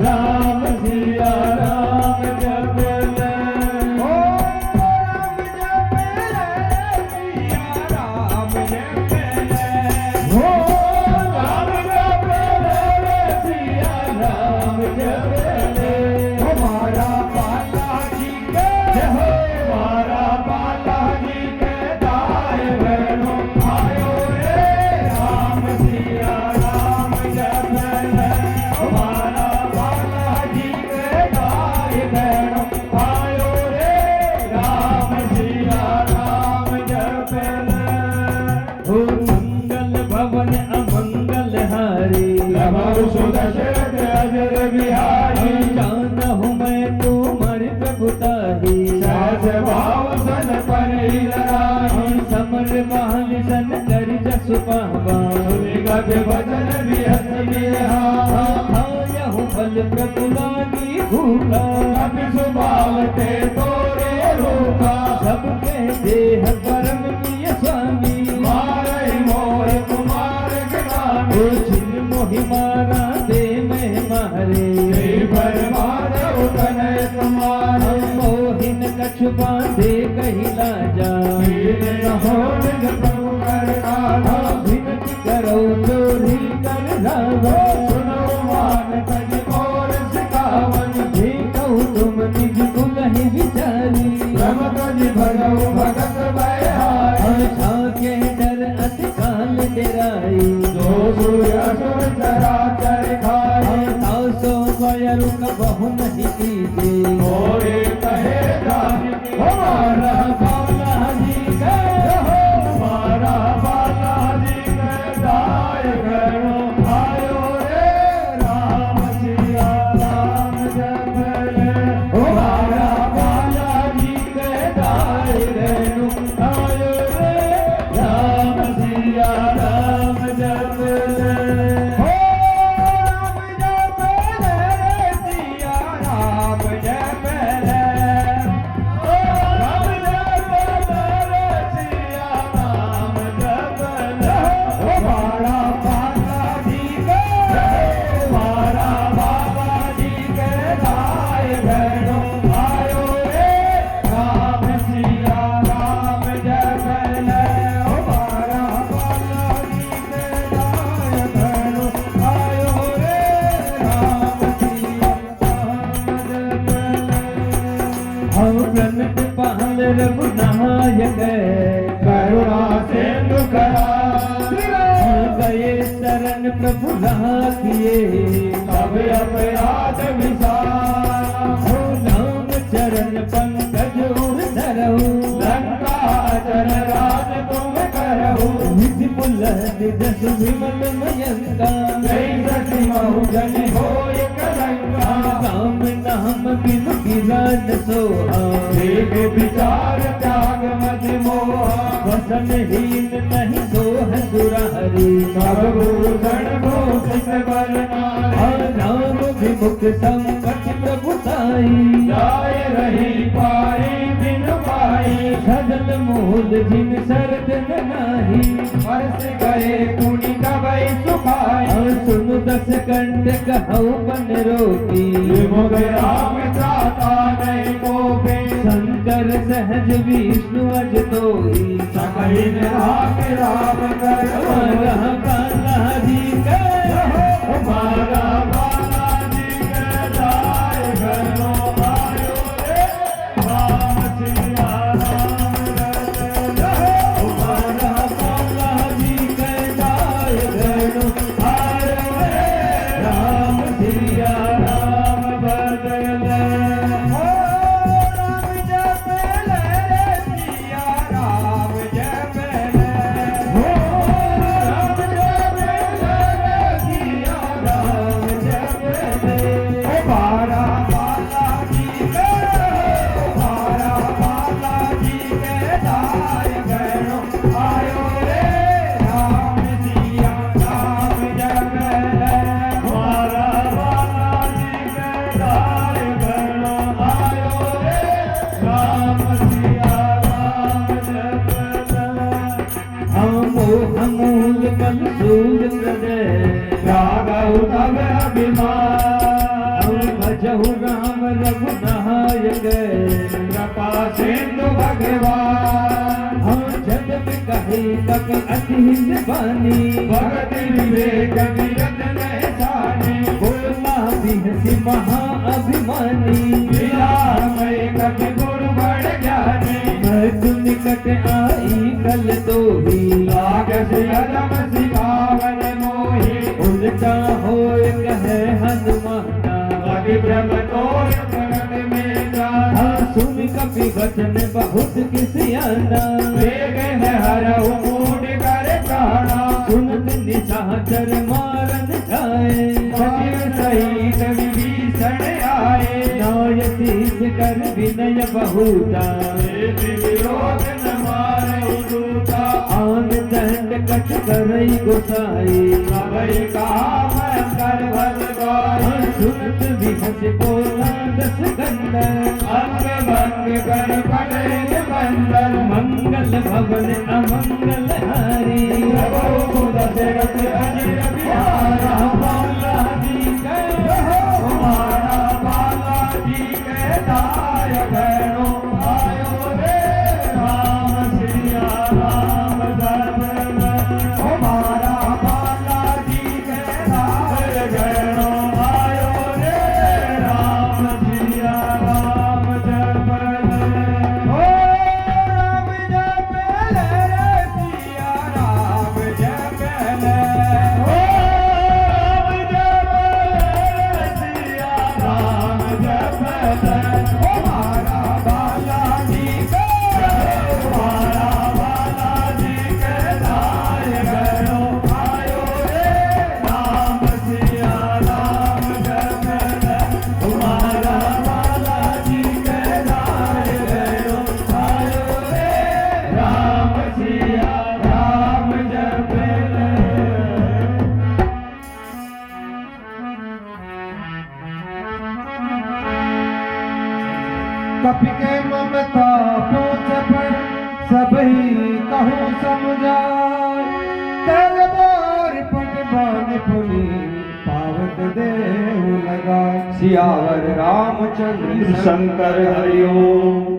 राम सिया राम जप ले हो राम जप ले सिया राम जप ले हमारा बालाजी के हमारा बालाजी के दाय बहनो आयो रे राम सिया राम जप ले हमारा बालाजी के दाय बहनो आयो रे राम सिया राम जप ले हो मंगल भवन अमंगल हारी रमौ सुदशरथ अजर बिहारी जानहु मैं तुम्हारी प्रभुताही सहज भाव सन परि लराही समर महल सन कर जसु पावा निगत भजन बिहस बिहा खायहु बल प्रभु लागी भूखा कपि सुभावते तोरे रूपा सबके देह परम प्रिय स्वामी मारई मोह कुमार गिरामी ओ छिन मोहि मारा दे मैं मारे श्री परमार उतनय तुम्हारे मोहिन कछु बांधे कहिला जा वीर खोल प्रभु कर काला विनती करो चोरी कर रावण सुनो मान तज मोर सिखावन हे कहूँ तुम निज कुलहि विचारी ब्रह्म तज भगव भगत बहारी के डर अतिकाल डराई जो सूर्य असुर चराचर खाए ताऊ सो बयरु कबहु नहीं कीजे मोरे कहे जानी हमारा बालाजी गए हो हमारा बालाजी गए दाय करो आयो रे राम सिया राम जप ले हमारा बालाजी गए दाय करो आयो रे राम सिया राम जप ले हो राम जप ले सिया राम जप ले राम जप ले सिया राम जप ले हमारा बालाजी के हमारा बालाजी के दाय बहनो आयो रे राम सिया राम जप ले हमारा बालाजी के दाय बहनो आयो रे राम सिया राम जप ले हम प्रणत पाल रघुनायक करुणा सिंधु करा गए शरण प्रभु राखिए सब अपराध विसार हो नाम चरण पंकज उर धरहु लंका चर राज तुम करहु निधि पुलह निधस विमल मयंका जय सती महु जन होय कलंका राम नाम बिनु गिरान सोहा देव विचार त्याग मत मोहा वसन हीन नहीं सोह सुरारी सब भूषण भूषित बरनारी राम विमुख संकट प्रभु साई जाय रही पाई बिन पाई सजल मूल जिन शरद न नाही हर्ष गए पुनि कवै सुखाई सुन दस कंठ कहु बन रोकी विमुख राम त्राता नहीं कोपे शंकर सहज विष्णु अज तोई सकहि निराग राम कर रहा बालाजी के हमारा बालाजी के दाय घरो आयो रे राम सिया राम रत हमारा बालाजी के दाय घरो आयो रे राम सिया राम बदले हो राम जप ले सिया राम जप ले हो राम जप ले सिया राम जप ले हमारा बालाजी के हमारा बालाजी के दाय घरो आयो रे राम सिया राम जप ले हमारा बालाजी के दाय घरो आयो रे राम सिया राम जप ले अमूल बल सूर प्रदय राघव तब अभिमान भजहु राम रघुनायक कृपा सिंधु भगवान हम जग में कहे कब अति बानी भगत विवेक विरत नहीं सानी बोला बिहसी महा अभिमानी विरामय कवि गुरु बड़ ज्ञानी मैं निकट आई कल तो ही लाग से अदम सिखावन मोहि उल्टा हो कहे हनुमाना लगे ब्रह्म तोर प्रगट में जाना सुन कपि वचन बहुत किसियाना वेग है हरहु मूड कर प्राणा सुनत निशाचर मारन जाए सचिव सहित विभीषण आए नाय शीश कर विनय बहुता विरोध न मारे दूता आन दंड कट करई गोसाई सबई काम कर भल गाय सुनत विहस बोला दस गंडर अंग भंग कर पड़े बंदर मंगल भवन अमंगल हारी प्रभु दशरथ अजिर बिहारा बालाजी के हमारा बालाजी के दाय घरो आयो रे राम सिया राम फिके ममता पूछ पर सबही कहूँ समझाए तेरे बार पट बान पुनी पावत देव लगाए सियावर रामचंद्र शंकर हरिओम।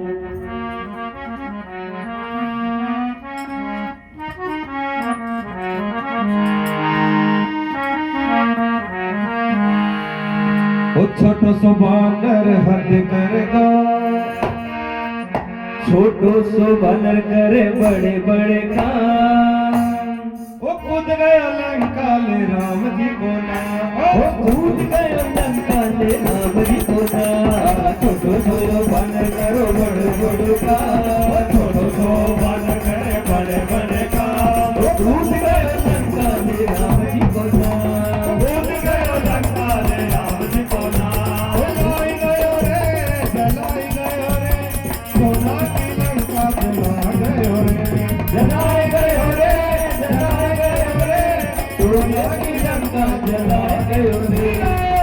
ओ छोटो सो बानर हद करेगा छोटो सो बानर करे बड़े बड़े काम। ओ कूद गया लंका ले राम जी को ना ओ कूद गयो लंका ले राम जी को ना। छोटो सो बानर करो बड़े बड़े काम। छोटो सो बानर करे बड़े बड़े काम। ओ कूद गयो लंका ले राम जी को ना। कूद गयो लंका ले राम जी को ना। जलाई गयो रे सोना की लंका जला गयो रे जलाए गयो रे सोना की लंका जलाए गयो रे।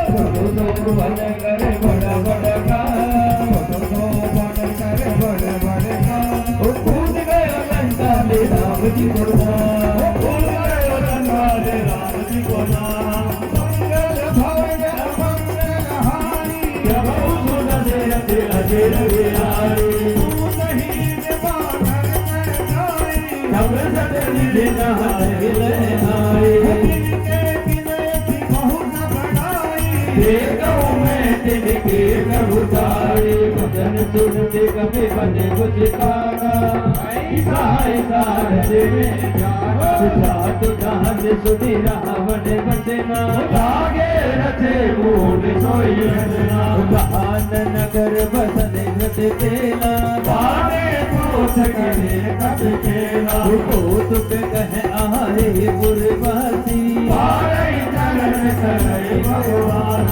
छोटो सो बानर करे बड़ा बड़ा काम। छोटो सो बानर करे बड़े बड़े काम। ओ कूद गयो लंका ले राम जी को ना। कूद गयो लंका ले राम जी को ना। मंगल भवन मंगल हारी जब सुन दे अजय बिहारी। तू नहीं बानर में जाई जब सदरी दिन हाय आए। के विनय की बहुत बढ़ाई देखो मैं तिनके प्रभुताई। भजन सुनते कभी बने कुछ कागा। ऐसा ऐसा हृदय में जागा। साधु दान सुधि रावण बचना। लागे रथे मूड सोई रचना। भान नगर बसन घट तेला। बारे पूछ करे कट केला। कौतुक कह आए पुरवासी। बारे चरण करे भगवान।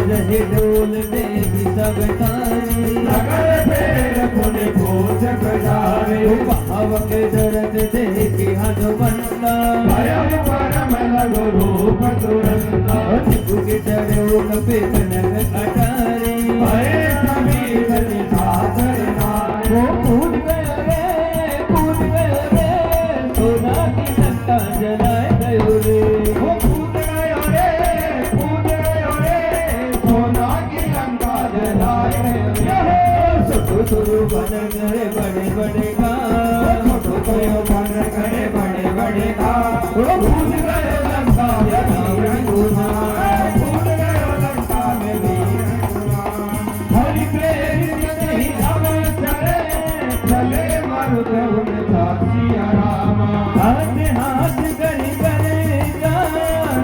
रहे डोल देगी सब तारी। नगर फेर पुन पूछ कजारे। पावक दर्द देखी हनुमंता। भयम परम लगो रूप तुरंता। चिपुकी चढ़ो कपे कनक अटारी। भय सभी गति साधर नारे। वो कूद गयो रे सोना की लंका जलाए गयो रे। वो कूद गयो रे सोना की लंका जलाए गयो। छोटो छोटो बानर करे बड़े बड़े काम। छोटो गयो बानर करे बड़े बड़े काम। वो कूद गयो लंका जलाए गयो ना। कूद गयो लंका में वीर हनुमान। हरि प्रेम नहीं अवसरे। चले मरुद उन सिया रामा। हाथ हाथ गरी करे जा।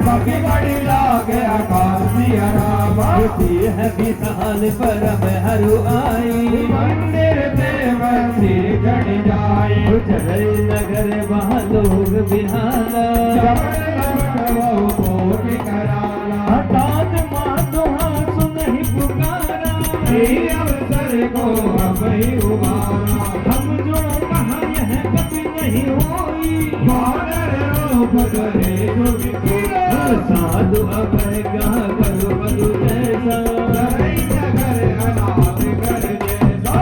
कभी बड़ी लागे आकाश सिया रामा। होती है विशाल परम हरु आई। मंदिर देव श्री चढ़ जाए। चढ़ नगर वहाँ लोग बिहाला। जबन लबन वो कोटि कराला। हठात मातो हाँ सुन ही पुकारा। ये अवसर को अब ही उबारा। हम जो कहा यह कभी नहीं होई। बानर रूप करे जो विपुला। साधु अभय कहा करो बलु जैसा। धरई नगर अनाथ घर जैसा।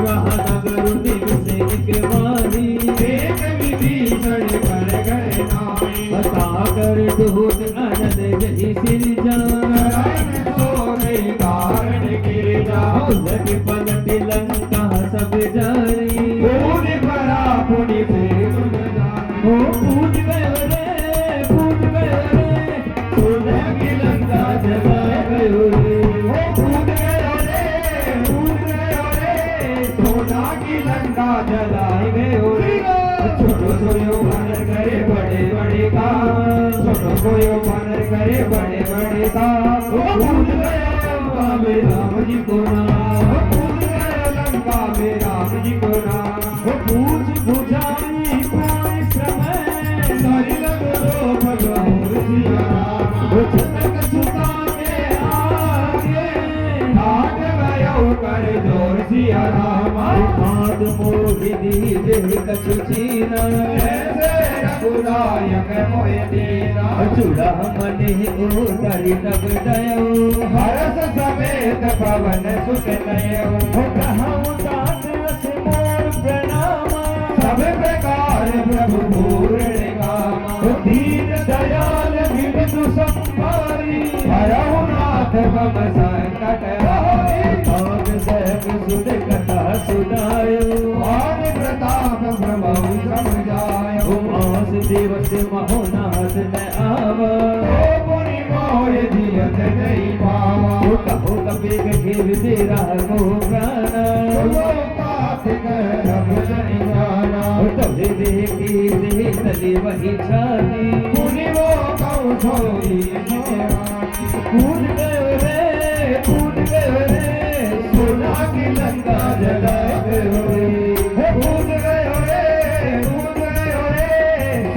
रहा नगर दिवसे एक बारी। एक विभीषण कर गए नाई। बता कर दूध आनंद जही सिर जा। शरण सोने कारण गिर जाओ। लग पलट लंका सब जारी। पूरी भरा पुनि फिर तुम जाओ। ओ कूद गयो रे सोना की लंका जलाए गयो रे। वो कूद गयो रे सोना की लंका जलाए गयो रे। छोटो सोयो बानर करे बड़े बड़े काम। छोटो सोयो बानर करे बड़े बड़े काम। वो कूद गयो लंका में राम जी को नाम। वो कूद गयो लंका में राम जी को नाम। वो पूछ बुझाई कोई समय। धरि लगो भगवान सिया राम। वो जनक सुता के आगे। भाग गयो कर जोर सिया राम। हाथ मोहि दी देह कछु छीना। ऐसे रघुनायक मोहि दीना चूड़ा मने उतरी तब दयो हरस समेत पवन सुत नयो कहूँ दास मोर प्रणामा सब प्रकार प्रभु पूर्ण कामा दीन दयाल विष्णु संभारी हरहु नाथ मम संकट हारी भाग सहब सुध कथा सुनायो मान प्रताप प्रभु समझायो उमास दिवस महोनाथ न आवा ओ मुनि मोह जियत नहीं पावा कहो कबे कहे विदेरा को प्राणा तोरे देखी से तले वही छाती कूद गयो रे सोना की लंका जलाए गयो रे कूद गयो रे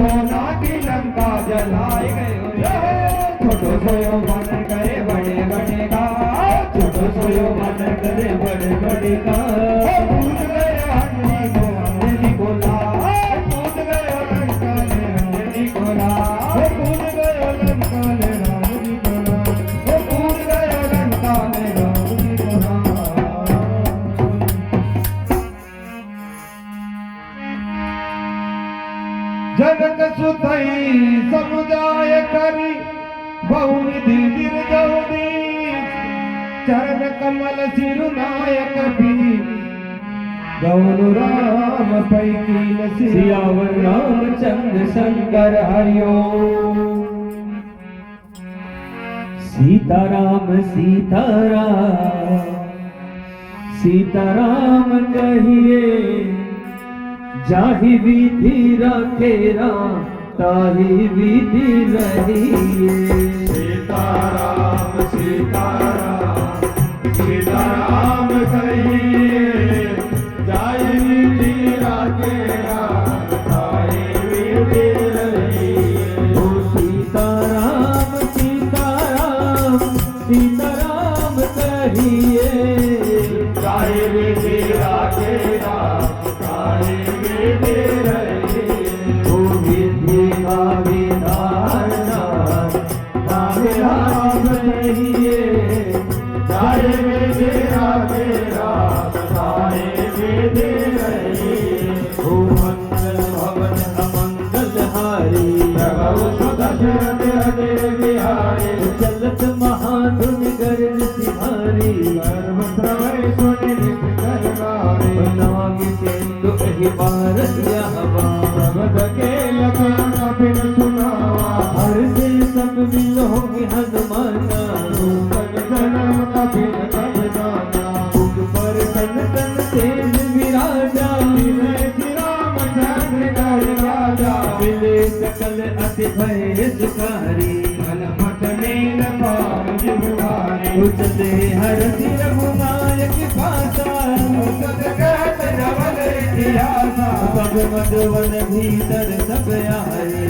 सोना की लंका जलाए गयो रे छोटो सोयो मन करे बड़े बड़े का छोटो सोयो मन करे बड़े बड़े का कूद गयो अंजनी बोला कूद गयो लंका ने अंजनी बोला कूद गयो लंका ने रामजी बोला कूद गयो लंका ने रामजी बोला जनक सुतई समुदाय करी बहुविधि गिरजौदी चरण कमल सिरुनायक भी गौर राम पैकील सियावर रामचंद्र शंकर हरिओ सीताराम सीताराम सीताराम कहिए जाहि विधि रखे राम ताहि विधि रहिए सीताराम सीताराम सीताराम कहिए जाय विधि राखे राम ताहि विधि रहिए ओ सीताराम सीताराम सीताराम कहिए जाय विधि राखे राम ताहि विधि रहिए ओ विधि का विधान राम कहिए जाय विधि राखे राम ताहि विधि रहिए ओ मंगल भवन अमंगल हारी प्रभु सुदशरथ अजय बिहारी चलत महाधुन गरज सिहारी सर्व श्रवै सुनि नित करवारी नाग सिंधु एहि भारत यहवा शब्द के लखान बिन सुनावा हर से सब मिलोगे हनुमाना रूपन जन्म कपिल कब जाना मुख पर तन तन तेज विराजा विनय श्री रामचंद्र कर राजा मिले सकल अति भय सुखारी हनुमत नील पार जिहुआरी उचले हर सिर रघुनायक पासा सत कहत नवल इतिहासा सब मधुवन भीतर सब आए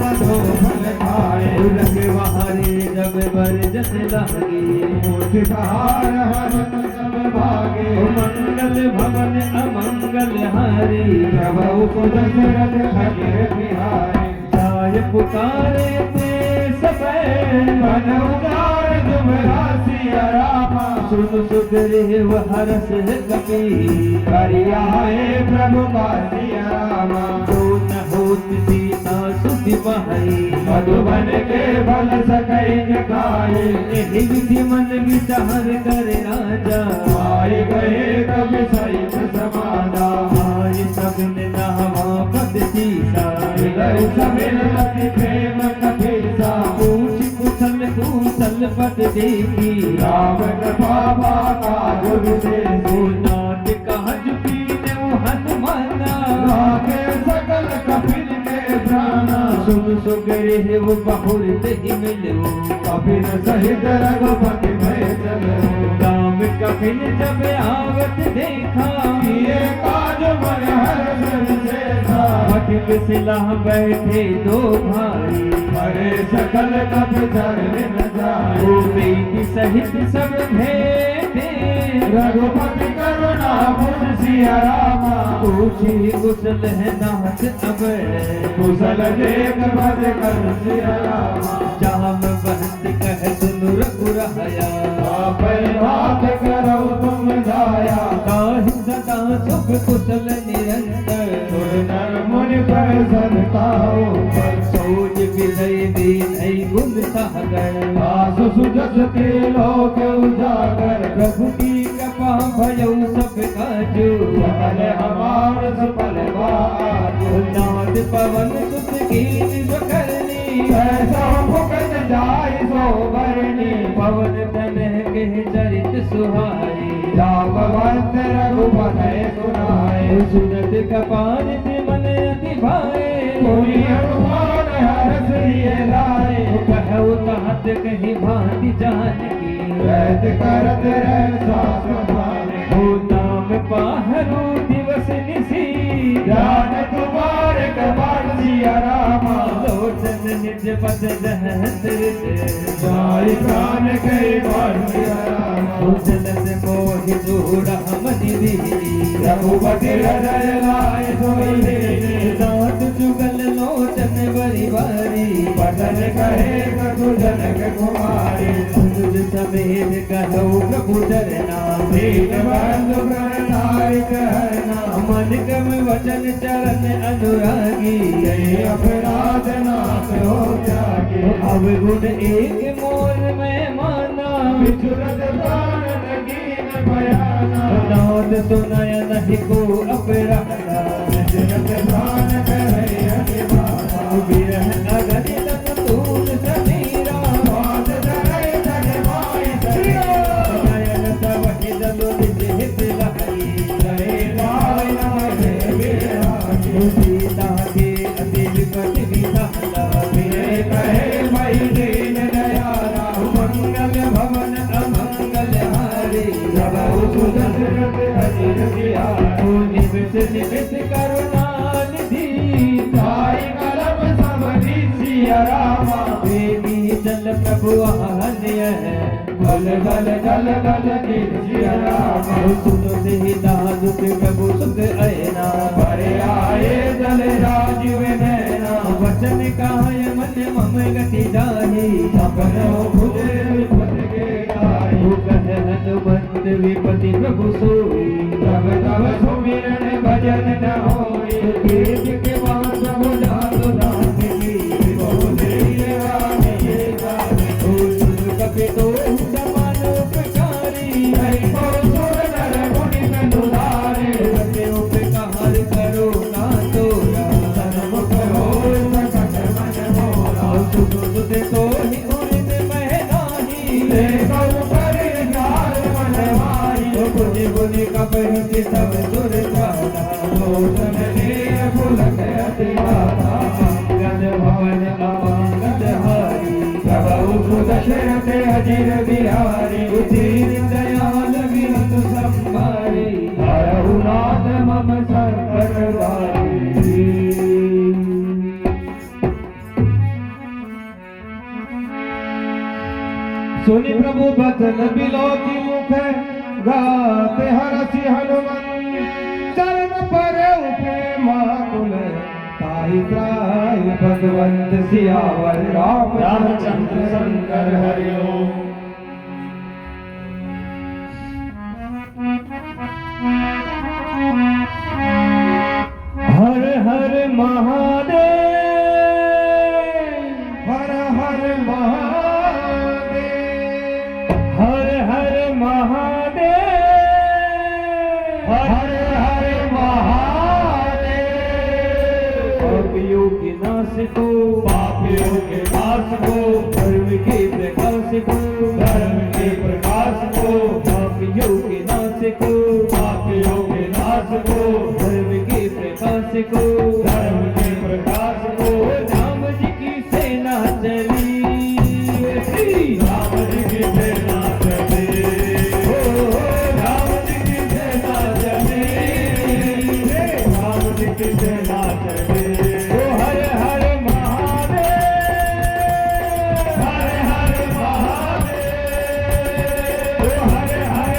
मधो फल खाए उलग बहारे जब बर जस लागे मूर्ति बहार हरत सब भागे मंगल भवन अमंगल हारी प्रभु को दशरथ खगे बिहारी जाय पुकारे ते सबे मन उदार तुम राशि रामा सुन सुग्रीव हरस कपी करियाए प्रभु काशी रामा जो न होत सीता सुधि बहाई मधुबन के बल सकैन खाए एहि विधि मन विचार कर राजा आए गए कवि सहित समाजा आय सबिन नावा पद सीसा हृदय सबिन अति प्रेम कपीसा पूछ कुशल पद देखी राम कृपा का जुग से नाट कहज पीने हनुमाना लागे सकल कपिल के प्राणा सुन सुग्रीव बहुर ही मिलो कपिल सहित रघुपति भय चलो काम कपिल जब आवत देखा ये काज मन हर्ष विशेषा हटिक सिला बैठे दो भाई परे सकल कप चरण न जाए ओ बेटी सहित सब भेंट थे रघुपति करुणा पुर सिया रामा पूछी कुशल है नाथ अब कुशल देख बद कर सिया रामा जाम बंद कह सुनु रघुराया पर हाथ करो तुम जाया काहि सदा सुख कुशल निरंतर सुर नर मुनि पर सदताओ पर सोज विजय विनय गुण सागर आसु सुजस के लोक उजागर प्रभु की कृपा भयउ सब काजू सकल हमार सफल बाजू नाथ पवन सुत कीन करनी ऐसा मुकत जाय सो बरनी पवन तनह के चरित सुहाई जाबवंत रघुपति सुनाए सुनत कपालित मन अति भाए पूरी अनुमान हर्ष लिए लाए कहु तात कही भांति जानकी वैद करत रह सासमाने हो नाम पाहरु दिवस निसी ध्यान तुम्हारे कपाल सिया रामा लोचन निज पद जहत जाय प्राण कई बार सिया रामा जलत मोहि जोड़ा मनि दीनी रघुपति हृदय लाए सोई दात जुगल लोचन बरी बारी बदन कहे कछु जनक कुमारी अनुज समेत कहु प्रभु चरना दीन बंधु प्रणताय कहना मन कम वचन चरण अनुरागी यही अपराध नाथ हो जागे अब गुण एक मोर में माना विचुरत प्राण नगीन भयाना नाद सुनय नहीं को अपराधा विचुरत प्राण कहे अनिवाना विरह अगन तन तूल समीरा बात धरे धरे माई सरिया नयन तव हिदलो निज हित लाई जय लाय नमः विरागी सीता के अति विपति विधाता विनय कहे मई दीन दयाला मंगल भवन अमंगल हारे प्रभु सुदशरथ हजिर सियारा निमिष निमिष करुणा निधि साई कलम समधि सिया रामा प्रेमी जल प्रभु आन्य गल गल गल गल गिर सिया रामा सुनो देहि दादु प्रभु सुख अयना परे आए जल राजीव नैना वचन काय मन मम गति जाहि सपनो भुजे विपद के गाई कह हनुमंत विपति प्रभु सोई तब तब सुमिरन भजन न होई कीर्ति के वास बुझातो दास की बोले रानी ये गाने कपितो समान उपकारी हरि को सुर नर मुनि कंदुलारे कपि उपकार करो ना तोरा सनमुख हो सकट मन मोरा सुनो सुते तो ही उरित मह नाही देखो करे कार मन माही बुझि बुझि कपि सब सुर पाला लोचन ले फुलक अति बाता मंगल भवन अमंगल हारी प्रभु सुदशरथ अजिर बिहारी उदीन दयाल विरत संभारी हरहु नाथ मम संकट वारी सुनि प्रभु बचन बिलोकी मुख गाते हरसि हनुमन चरण पर प्रेमाकुल ताहि त्राहि भगवंत सियावर रामचंद्र शंकर हरि ओम हर हर महादेव हर हर महादेव हर हर महादेव हर हर महादेव पापियों के नाश को पापियों के नाश को धर्म के प्रकाश को धर्म के प्रकाश को पापियों के नाश को पापियों के नाश को धर्म के प्रकाश को धर्म के प्रकाश को राम जी की सेना चली श्री राम जी की सेना चले ओ राम जी की सेना चले राम जी की सेना चले ओ हर हर महादेव हर हर महादेव ओ हर हर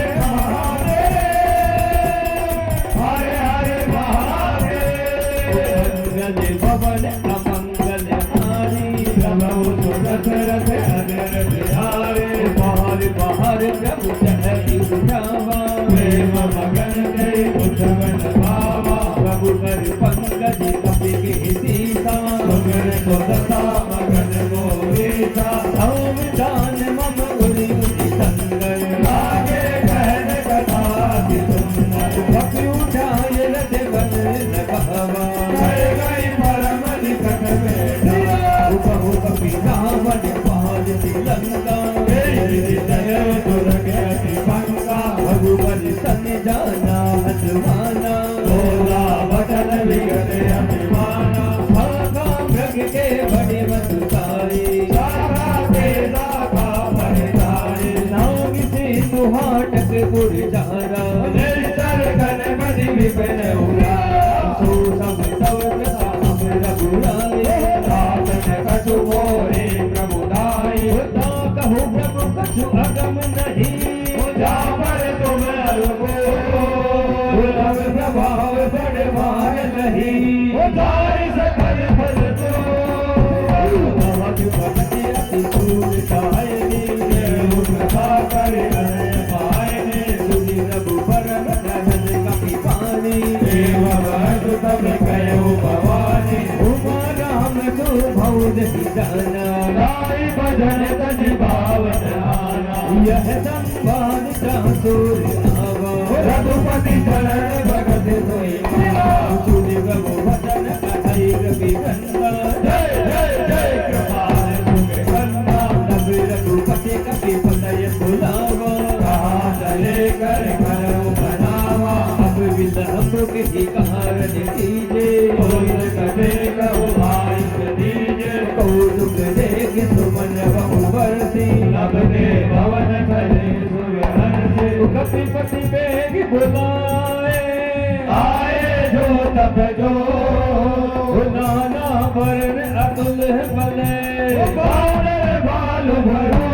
तो दशा मगन मोहिता ओम दान मम उरि उरि संगर आगे कहन कथा की सुंदर कपि उठाय रथ बन न कहवा कर गई परम निकट में बहु कपि रावण पाल लंका जय दुर्गति पंका रघुपति सन जाना हनुमाना बोला वचन विगत अभिमाना भागा मृग के बड़े मधुकारी सारा तेरा का परिधारी नाग से सुहाटक गुरजारा निश्चल गणपति विपिन उरा सो सब तव साम रघुराय रावण कछु मोरे प्रभुदाई होता कहु प्रभु कछु अगम नहीं जा पर तुम अलगो दुर्लभ प्रभाव बड़ भार नहीं उदारी सकल फल तो नाग भक्ति अति सूरदायिनी देव कृपा कर पायने सुनि प्रभु परम धन कपि पानी देव भक्त तब कयो भवानी उमा राम सुभौद जाना गाई भजन तज भावन आना यह संवाद चातुर आवा रघुपति चरण भगत सोई सुनि प्रभु वचन कथई रवि गंगा जय जय जय कृपाल सुख कंदा नभ रघुपति कपि पतय बुलावा कहा चले कर करो बनावा अब विलंब किसी कारण कीजे कोई कदे कहो भाई दीजे कौतुक देख सुमन बहु बरसी लब के भवन चले सुगहन से कपिपति बेग बुलाए आए जो तब जो नाना वर्ण अतुल बले बाल बाल भरो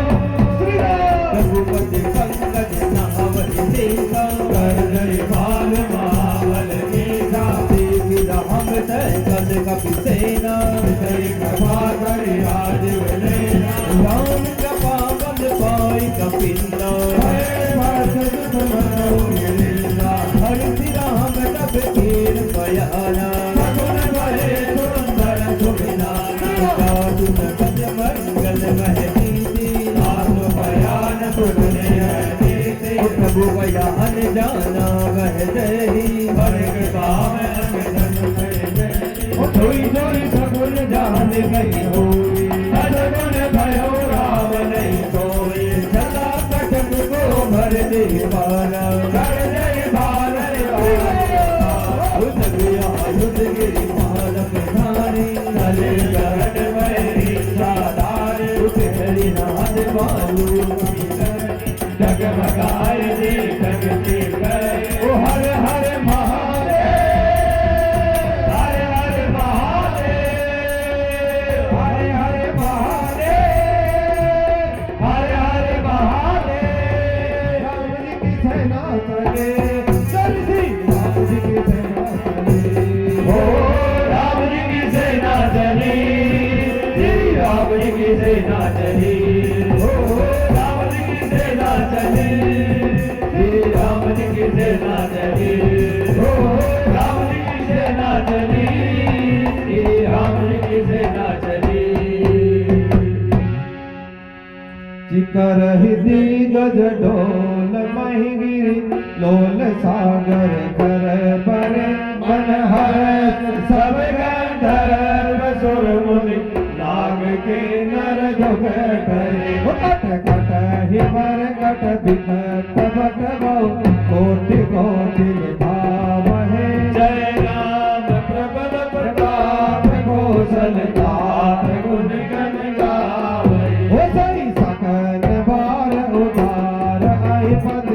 श्री राम रघुपति पंकज नावल देखा कर जय बाल मावल मीठा देवी राम कद कपि सेना जय कृपा करि आज लेना राम कृपा बल पाई कपिला हरि राम तब कीर पयाना साधु नगद मंगल महती प्रभु बयान जाना वह जही थोड़ी थोड़ी सगुन जान गई होई चला कटक को भर दे पारा युद्ध गया युद्ध गिरी माल प्रधानी नाथ बालू जगमगाए जगती गए ओ हर हर महादेव हर हर महादेव हर हर महादेव हर हर महादेव राम जी की सेना चले चल सी राम जी की सेना चले हो राम जी की सेना चली श्री राम जी की सेना चली हो राम जी की सेना चली श्री राम जी की सेना चली हो राम जी की सेना चली श्री राम जी की सेना चली चिकर हृदय गज डोल महिगिरी लोल सागर कर पर मन हर सब गंधर्व सुर मुनि नाग के नर जुग करे कट कट हिमर कट बिकट बट बहु कोटि कोटि भाव है जय राम प्रबल प्रताप कौशलता गुण गण गावे हो सही सकल बार उदार आई पद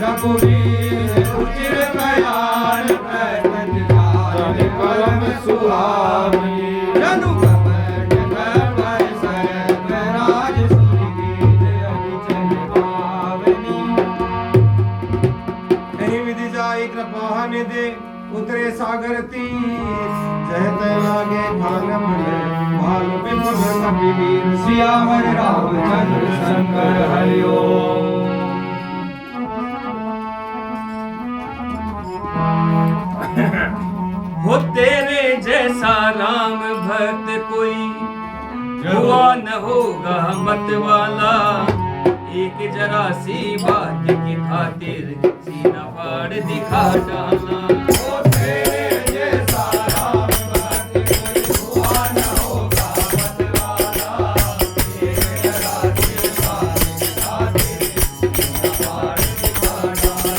रघुवीर उचिर कयान प्रकट जान परम सुहावनी जनु कपट कपट सरग राज सुरगीत अभिचल पावनी नहीं विधि जाई कृपा निधि उतरे सागर तीर जहते लागे खान भले भाल विपुल कपिवीर सियावर रामचंद्र शंकर हरि ओम। हो तेरे जैसा राम भक्त कोई हुआ न होगा मत वाला, एक जरा सी बात की खातिर सीना फाड़ दिखा डाला। ओ तेरे जैसा राम भक्त कोई हुआ न होगा मत वाला, एक जरा सी बात की खातिर सीना फाड़ दिखा डाला।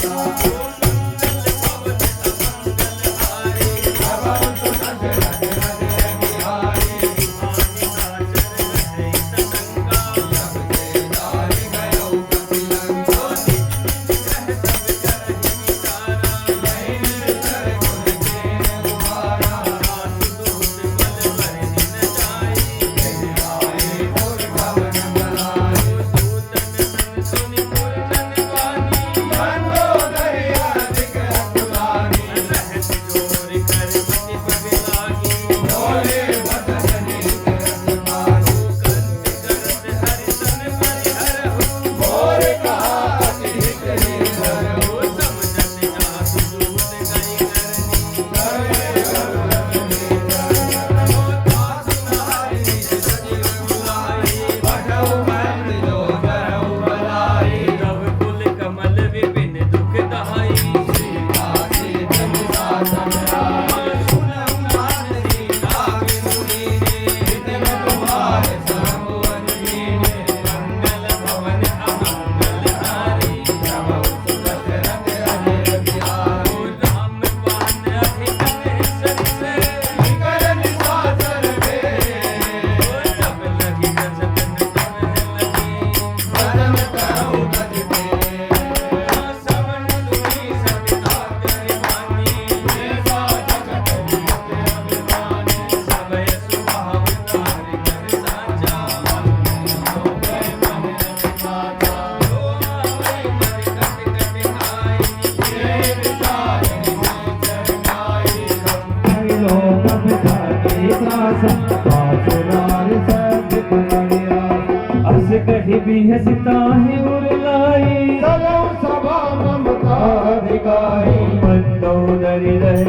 कहीं भी हंसता है उड़लाई, चलो सभा ममता दिखाई, मंदोदरी रह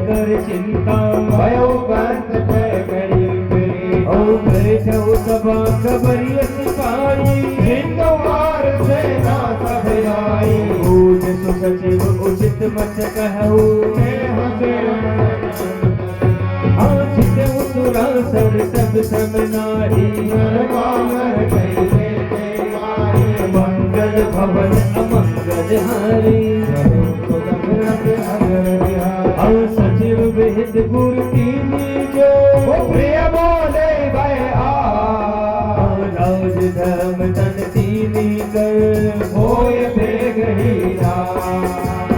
कर चिंता भयो बंद करी ओ बैठो सभा खबरिया सिपाही, हिंदुवार सेना सब आई, पूज सुसचिव उचित मत कहूँ, आचित उसुरा सर सब नारी, मंगल भवन अमंगल हारी, सचिव वेद गुरु कीनी जो प्रिय बोले भया, राज धर्म तन तीनी कर होय बेगहीरा,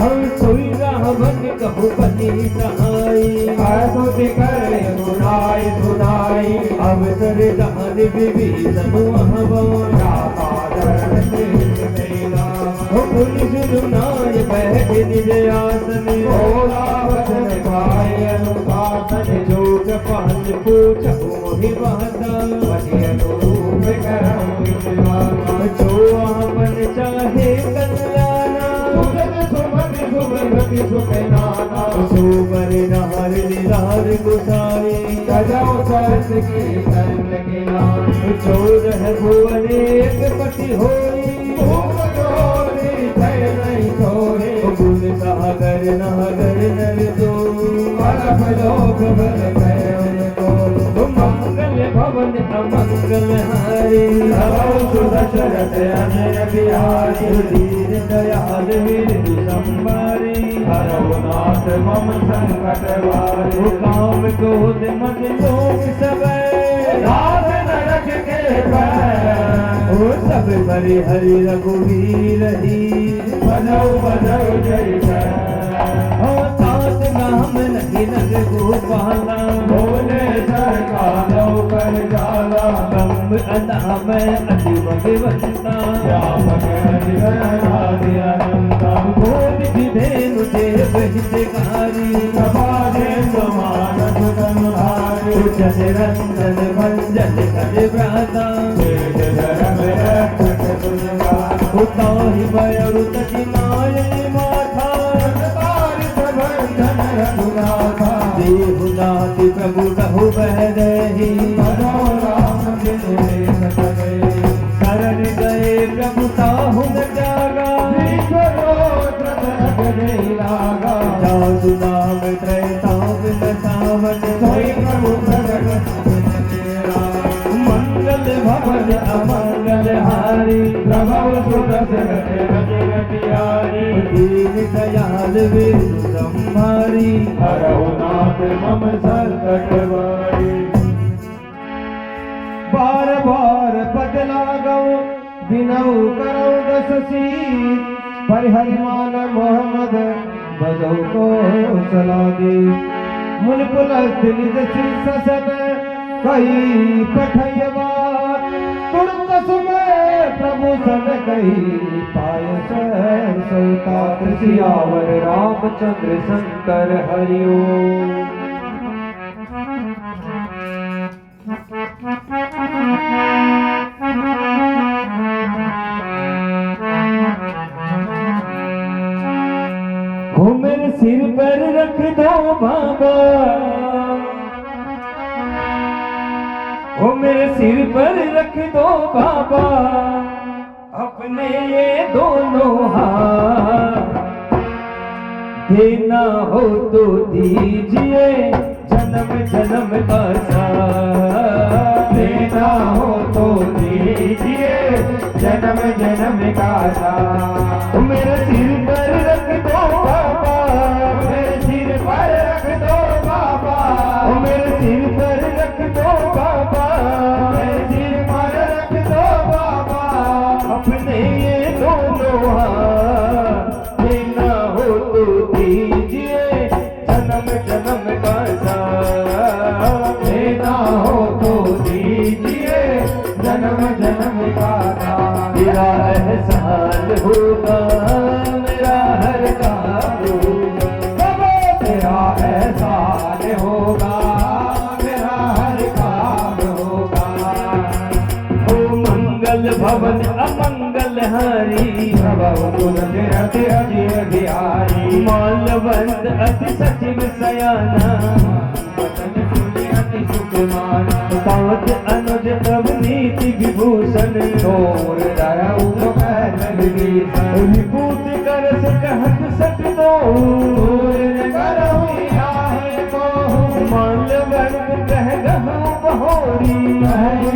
हम सोई रावण कहु बनी सहाई, आसुति करे सुनाई सुनाई, अवसर दान विभीषण महवा, पुलिस सुनाय बैठ निज आसन, भोला वचन पाए अनुशासन, जो कपाल पूछ मोहि बहता, पति अनुरूप करम विद्वान, जो आपन चाहे कल्याणा, सुगत सुमति सुगंधति सुखनाना, सुबर नार निरार गुसाई, सजाओ सरस की शरण के नाम, चौदह भुवन एक पति होई, भूप जोरी जय नहीं छोड़े, गुण सागर नागर नर दो, अलप लोक बल गए उनको, मंगल भवन अमंगल हारी, धरो सुदशरथ अजय बिहारी, दीन दयाल विरधि संभारी, हरो नाथ मम संकट वारे, काम क्रोध मद लोभ सब, राज नरक के पैर, ओ सब भरे हरि रघुवीर ही, बजौ बजौ जय जय, ओ तात नाम नहीं नग गोपाला, भोले सरकारो कर जाला, ब्रह्म अनाम अति भगवंता, श्याम हरि हरि अनंता, बोध विधेनु तुझे बहिष्कारी सबारे समान सुगंधारी उजल रंजन मंजन कर भ्राता तेज धर्म रक्षक दुर्गा उताहि मयूर तटि माय माथा तारि प्रबंधन रघुनाथा देहुनाथ प्रभु कहु बह रही भजो राम बिनु सतगे शरण गए प्रभु ताहु न जागा लागा जादु नाम त्रैताव न सावन सोई प्रभु प्रगट मंगल भवन अमंगल हारी प्रभव सुदर्शन रतियारी दीन दयाल विष्णु संहारी हरहु नाथ मम संकट वारी बार बार पद लागौ बिनौ करौ दस शीत परिहरिमान मोहम्मद बजौ को सलादी मुन पुलस्त निज शीर्षन कही पठयवार तुरंत सुमे प्रभु सन कही पायस सौता सियावर रामचंद्र शंकर हरिओम हो मेरे सिर पर रख दो बाबा हो मेरे सिर पर रख दो बाबा अपने ये दोनों हाथ देना हो तो दीजिए जन्म जन्म का साथ देना हो तो दीजिए जन्म जन्म का साथ मेरे सिर पर रख दो बाबा मेरे सिर पर रख दो बाबा मेरे सिर पर रख दो बाबा मेरे सिर पर रख दो बाबा अपने ये दोनों हाथ देना हो तो दीजिए जन्म जन्म का साथ देना हो तो दीजिए जन्म जन्म का साथ मेरा एहसान होगा मेरा हर काम होगा तेरा एहसान होगा मेरा हर काम होगा ओ मंगल भवन अमंगल हारी प्रभु तुलसीरथ बिहारी मालवंत अति सचिव सयाना वचन सुनि अति सुकुमार सात अनुज तब नीति विभूषण तोर दरऊ विभीषण विभूत कर से कहत सट दो करहुँ आहे मोह मालवंत कह गहु बहोरी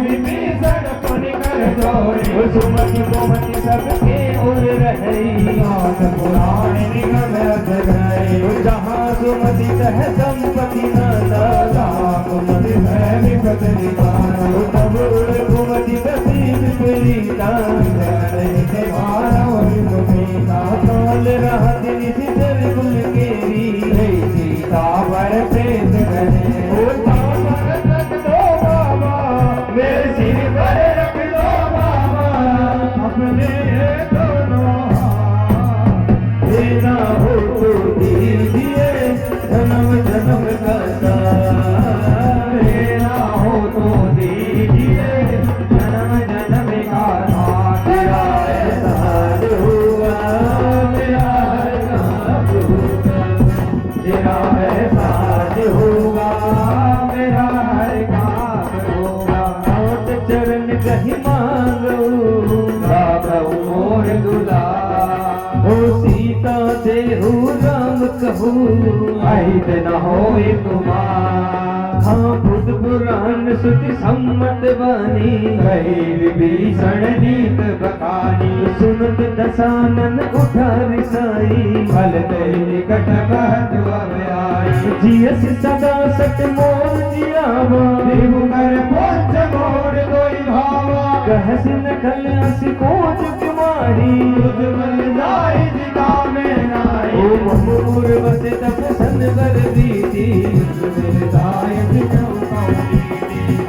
विभीषण पुनि कर जोड़ी सुमति गोमति सबके उर रही नाथ पुराण निगम रस गए जहाँ सुमति कह संपत्ति नाना कुमति है विपद निवारण तब उड़ घुमति बसी विपरीता से मानव विमुखीता काल रहत निधि जल कुल केरी सीता पर प्रेत करे ओ तापर रख दो बाबा मेरे सिर पर रख दो बाबा अपने दोनों हाथ देना हो तो दीजिए जन्म जन्म का साथ देना हो तो दीजिए जन्म जन्म का साथ तेरा एहसान होगा मेरा हर काम होगा तेरा एहसान होगा मेरा हर काम होगा मौत चरण कहीं मांगो प्रभु मोर दुलार ओ सीता देहु राम कहू अहित न होए तुम्हार हाँ बुध पुराण श्रुति सम्मत वाणी कही विभीषण नीत बखानी सुनत दशानन उठा रिसाई फल ते निकट कहत अब आई जियस सदा सट मोर जियावा देहु कर पोंछ मोर कोई भावा कहस नखल अस कोज कुमारी तुझ बल जाय जिता में नाई ओ ममूर बस तप सन बर बीती मेरे दाय बिचौ कौनी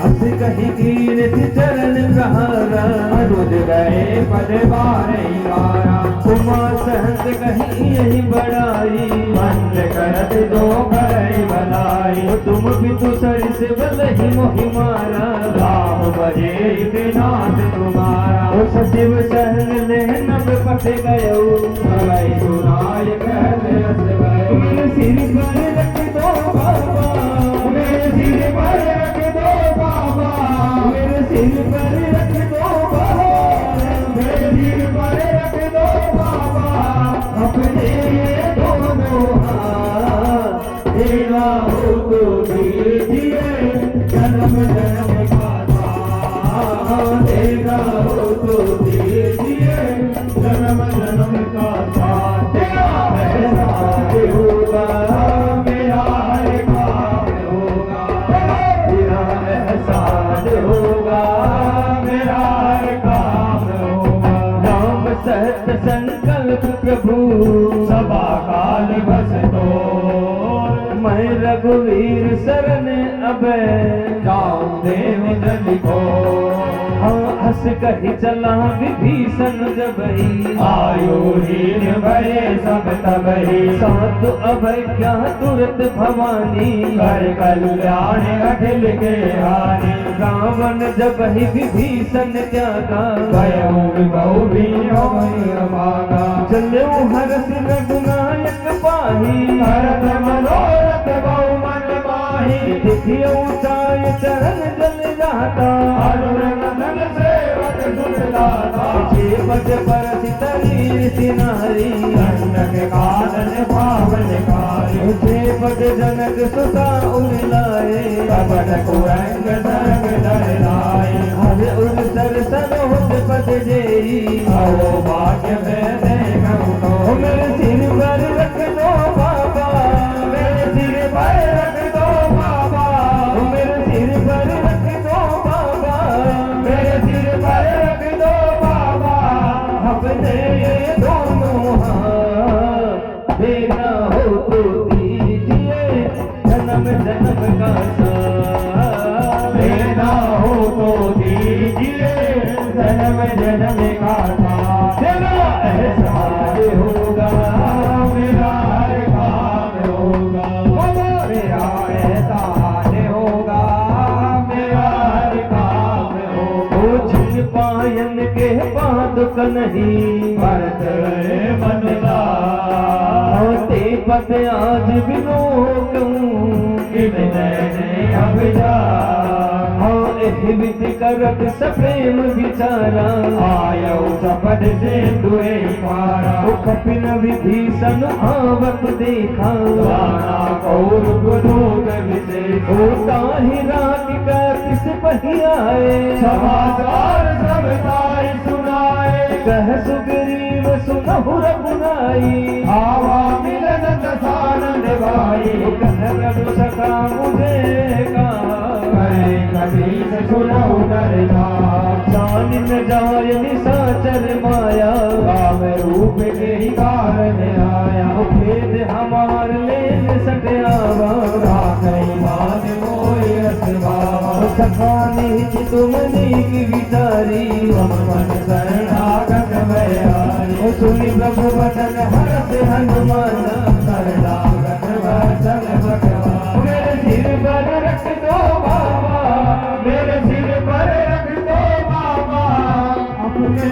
अस कही कीरत चरण प्रहारा अनुज गए पद बारही बारा उमा सहत कही यही बड़ाई बंद करत दो करई भलाई तुम भी तो सर से बलही मोहि मारा राम बजे नाथ तुम्हारा ओ सचिव सहन ले नब पट गयो सबई सुनाय कहते हंस गए मेरे सिर पर रख दो बाबा मेरे सिर पर रख दो बाबा मेरे सिर पर रख दो बाबा मेरे सिर पर रख दो बाबा अपने ये दोनों हाथ तेरा हो तो दीजिए जन्म जन्म का साथ तेरा हो तो दीजिए जन्म जन्म का साथ तेरा एहसान होगा मेरा हर काम होगा तेरा एहसान होगा मेरा हर काम होगा राम सत संकल्प प्रभु सबा काल बस तो मैं रघुवीर शरण अभय जाऊं देव जल को हाँ हंस कही चला विभीषण जबही आयुहीन भये सब तबही सात अभय क्या तुरत भवानी कर कल्याण अखिल के हानि रावण जबही विभीषण त्यागा भयऊं बहु भी अभागा चलो हरस रघुनायक पाही भरत मनोरथ बहु मन माही देखियो ऊंचाई चरण जल जाता अनुर नंदन सेवक सुख दाता छे पद परस तरीर सिनारी दंडक कानन पावन कारी छे पद जनक सुता उलाए कपट कुरंग सर्ग धर लाए हर उर सर सरोज पद जेई आओ भाग्य में देखूं तो ओ मेरे सिर पर रख दो बाबा मेरे सिर पर रख दो बाबा ओ मेरे सिर पर रख दो बाबा मेरे सिर पर रख दो बाबा अपने ये दोनों हाथ देना हो तो दीजिए जन्म जन्म का साथ देना हो तो दीजिए जन्म जन्म का साथ तेरा एहसान होगा मेरा हर काम होगा मेरा एहसान होगा मेरा हर काम होगा ओ जिन पायन के पादुक नहीं भरत मनदा ते पद आज बिनो कहूँ कि मैंने अब जा हाँ एह विध करत सप्रेम विचारा आयो सपद से दुए पारा ओ कपिन विभीषण आवत देखा राणा कौर गुरूग विशेष ओ ताहि रात का किस पहियाए समाचार सब ताई सुनाए कह सुग्रीव सुनहु रघुनाई आवा मिलन दसानंद भाई कह रघु सखा मुझे कहा कभी से सुनऊ डरना जान न जाय निशाचर माया काम रूप के ही कारण आया ओ भेद हमार लेन सटयावा कई बात मोय रस बाबा सखा निज तुम नीक विचारी मन शरणागत भयारी ओ सुनि प्रभु वचन हरस हनुमान शरणागत वचन भगवान मेरे सिर पर रख दो बाबा मेरे सिर पर रख दो बाबा अपने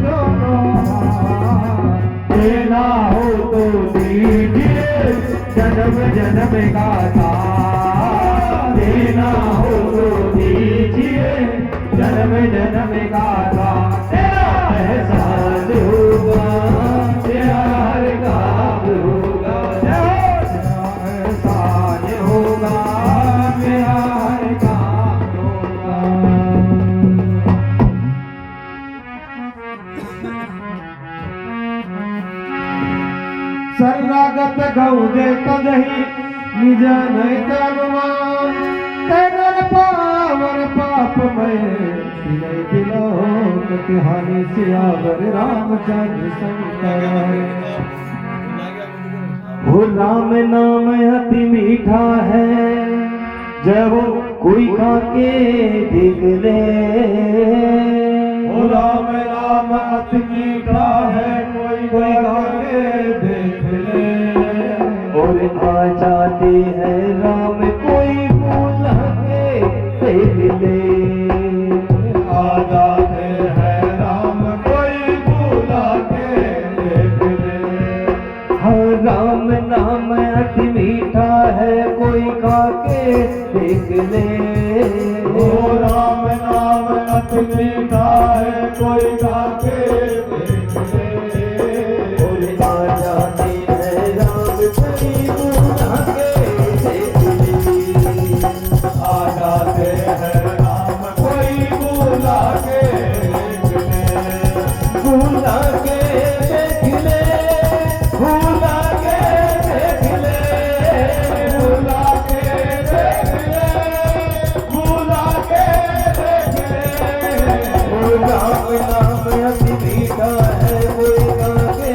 दोनों हाथ देना हो तो दीजिए जन्म जन्म का साथ देना हो तो दीजिए जन्म जन्म का साथ तेरा एहसान होगा तेरा हर काम होगा तेरा एहसान होगा मेरा हर काम होगा शरणागत गौजे तजहि निज नैत अनुमान तेनर पावर पाप में तिलय तिलोक तिहानी सियावर रामचंद्र शंकर वो राम नाम अति मीठा है जब कोई खा के देख ले ओ राम राम अति मीठा है कोई गा के देख और आ जाते हैं राम कोई बुला के देख ले। आ जाते हैं राम कोई बुला के देख ले। हाँ राम नाम अति मीठा है कोई खा के देख ले। ओ राम नाम अति मीठा है कोई गा के देख ले। और आ जाते हैं राम कोई बुला के देख ले। आ जाते हैं राम कोई बुला के देख ले। बुला के देख ले, बुला के देख ले, बुला के देख ले। बुला के देख ले। ओ राम नाम अति मीठा है कोई गा के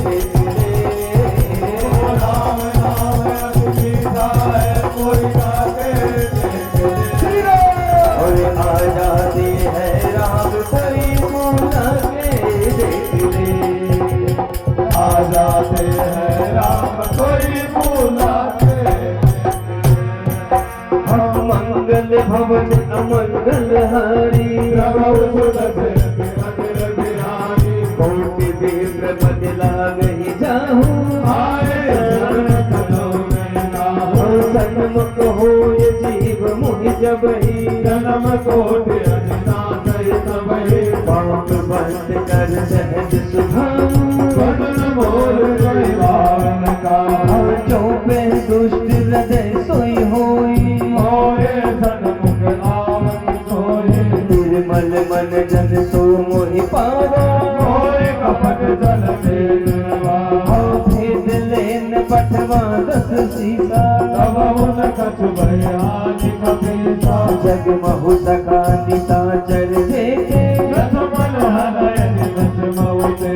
देख ले। ओ राम नाम अति मीठा है कोई गा के देख ले। और आ जाते हैं राम कोई बुला के देख ले। आ जाते हैं राम कोई बुला के हम मंगल भवन अमंगल हरि प्रभु सुदर्शन मंदिर बिहारी। कोटि विप्र बदला गई जाहूँ आए शरण करो मैं नाहु। सन्मुख हो ये जीव मुहि जब ही जन्म कोटि अजना सहित बही। पाप बंद कर सहज सुधाम वदन बोल कोई वारण का। चौपे दुष्ट हृदय सोई होई होए सन्मुख आवन सोए। निर्मल मन जन सो मोहि पावा होए कपट जल में निर्वाह। भेद लेन पठवा दस सीसा तब उन कछु बयानी कपीसा। जग महु सखा निशाचर देखे रसमन हृदय निवस मऊते।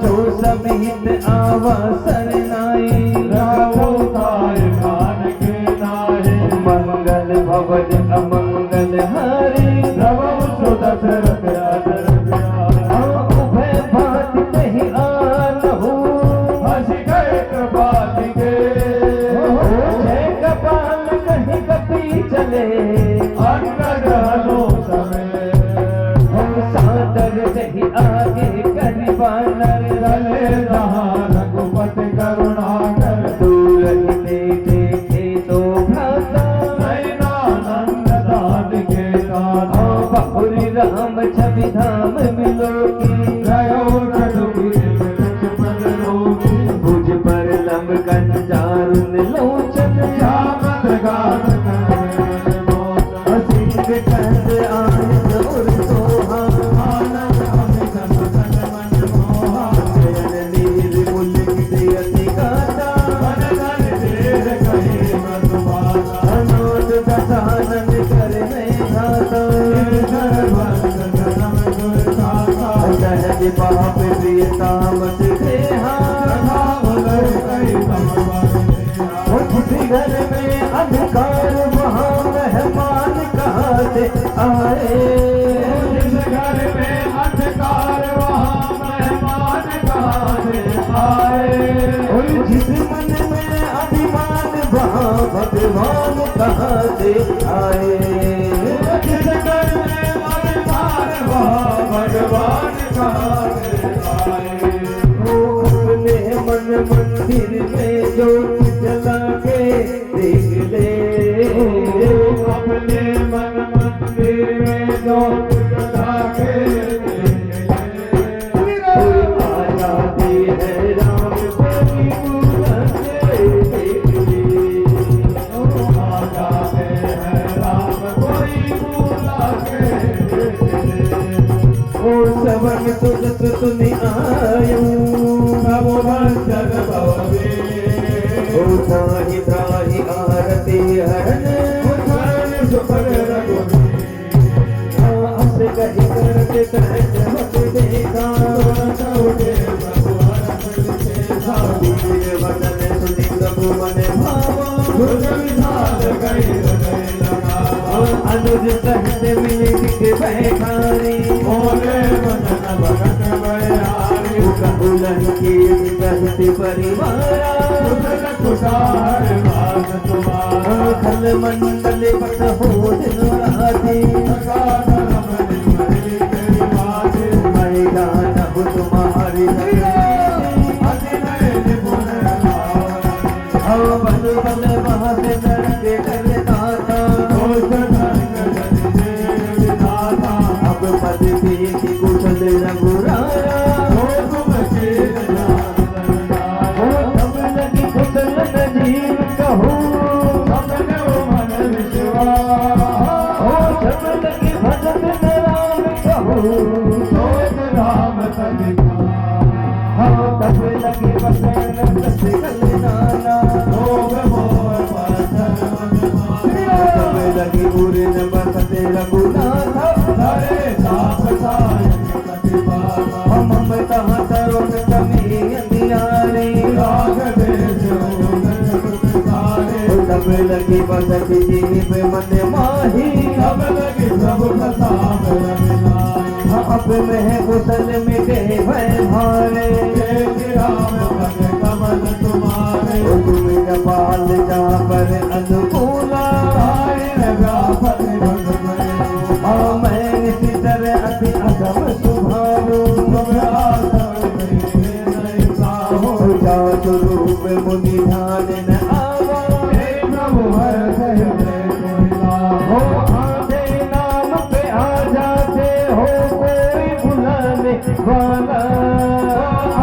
जो सब हित आवा सरनाई रहो ताय खान के नाहे। मंगल भवन अमंगल हरि प्रभु सुदशरथ अदर बिहारी। उभय भात कहीं आनहु हंसी गए कृपाली के। जय कपाल कहीं कपी चले अंगद हलो समय। सादर दही आगे करिबा नर चले जहाँ रघुपति करुणाकर। दूर ही देखे तो भ्राता नयनानंद दान के दान। बहुरी राम छवि धाम मिलो की रहो रघुवीर विरच पद रोगी। भुज पर लंब कंचारुन लोचन श्यामल गान कर मोचन। सिंह कंद आयत और सोहा आनंद अमित मदन मन मोहा। नयन नील मुलिक अति गाता मन धन देर कहीं मधुबाला। अनोद दशानन कर में धाता निर्भर भक्त धर्म गुर साता। सहज पाप प्रियतामत देहा उस घर में अंधकार वहाँ मेहमान कहाँ से आए जिस घर में अंधकार वहाँ मेहमान कहाँ से आए। और जिस मन में अभिमान वहाँ भगवान कहाँ से आए जिस घर में अभिमान वहाँ भगवान कहाँ से आए। वो अपने मन मंदिर में ज्योत जला के देख ले अपने मन मंदिर में ज्योत जला के देख ले। आ जाते हैं राम कोई बुला के देख ले आ जाते हैं राम कोई बुला के देख ले। ओ सवन तुझ सुनि आयूं नमो भंजन भवे। ओ त्राहि त्राहि आरती हरन शरण सुखद रघुवीर। हंस कहि करते सहज मत देखा उठे भगवान के साधु। वचन सुनि प्रभु मन भावा दुर्ग विशाल गई हृदय लगा। अनुज सहित मिल के बैठारी बोले वचन भगत बयारी। कहूलन के सहित परिवारा कुशल होता हर बात तुम्हारा खल मंडल पट हो दिन राती सका धर्म निमरी तेरी बात मैदान हो तुम्हारी अतिनय निपुण बल बल वहाँ से डरते करता दोष धर्म जनि विधाता अब पद की कुशल रघुराया हो तुम शील हो तब लगी कुशल नजीब कहो सबने मन विश्वास हो जब लगी भजन में राम कहो सोच राम सदिका हो तब लगी वसन रस नाना लोभ मोह पाथर तब लगी बुरे न बसते रघुनाथ हरे साप सायक प्रतिपाला हम कहाँ तरुण कमी अंधियारी राग देश सारे तब लगी बसत जीव मन माही सब लगे सब प्रताप रविनाश अब में कुशल मिटे भय भारे जय राम भज कमल तुम्हारे तुम कपाल जा पर अनुकूला आए व्यापक भग गए मैं इसी तरह अति अगम स्वभाव तुम आसर मेरे नहीं साहो जा स्वरूप मुनि ध्यान न आवा हे प्रभु हर हृदय कोइला हो आधे नाम पे आ जाते हो कोई बुलाने वाला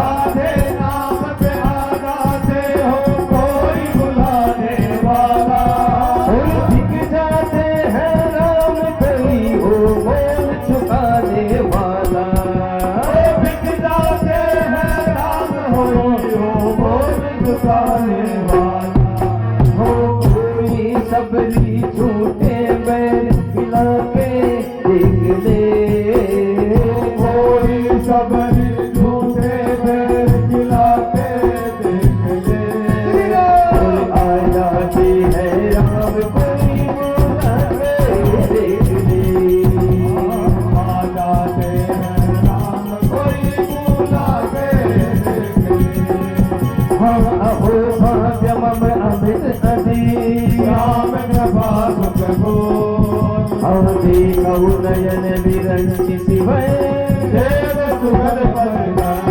आधे नाम पे आ जाते हो कोई बुलाने वाला कोई दिख जाते हैं राम कई हो बोल चुकाने वाला बिक जाते हैं राम हो बोल चुकाने वाला हो कोई सबरी झूठे बैर मिला के देख ले कोई सबरी झूठे बैर खिला के देख ले कोई आ जाती है राम कोई बोला के देख ले आ जाते हैं राम कोई बुला के देख ले हम अहो भाग्य मम अमित अधी राम कृपा सुख हो और देखऊ नयन विरंचि शिवय देव सुखद परिणाम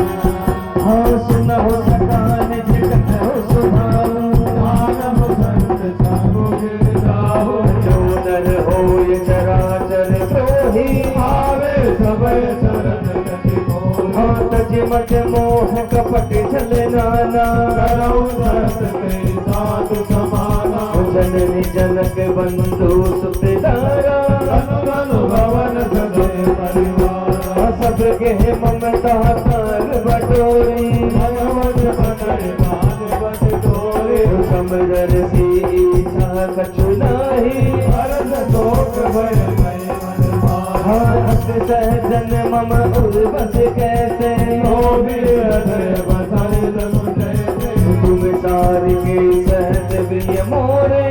हाँ सुनहो सकान जिकत हो सुभाऊ मानव संत संग गिर जाओ चोदर हो ये चराचर द्रोही आवे सबय शरण गति को हाँ तज मज मोह कपट छल नाना करौ सत कई साधु समाना जननी जनक बंधु सुखदारा धनु धनु भवन सदय परिवार सबके ममता तार बटोरी भगवत बनय मान बन तोरे समदर सी इच्छा कछु नाही भरत शोक भय गए मन मार हस सहजन मम उर्वस कैसे गोभी हृदय बसाई तनु जैसे तुम सार के सहज प्रिय मोरे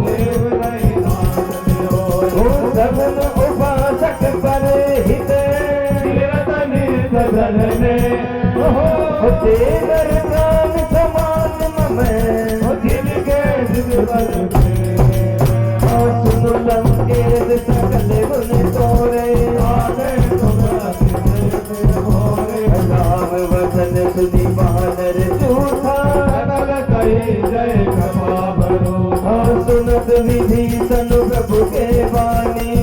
देव नहीं नाथ हो सगुन उपासक पर हित धरने हो तेवर प्राण समान मम जिनके दिल सुन लंकेत सकल गुण तोरे राम वचन सुनि बानर झूठा जय क्षमा भरो सुनत विधि सनु प्रभु के वाणी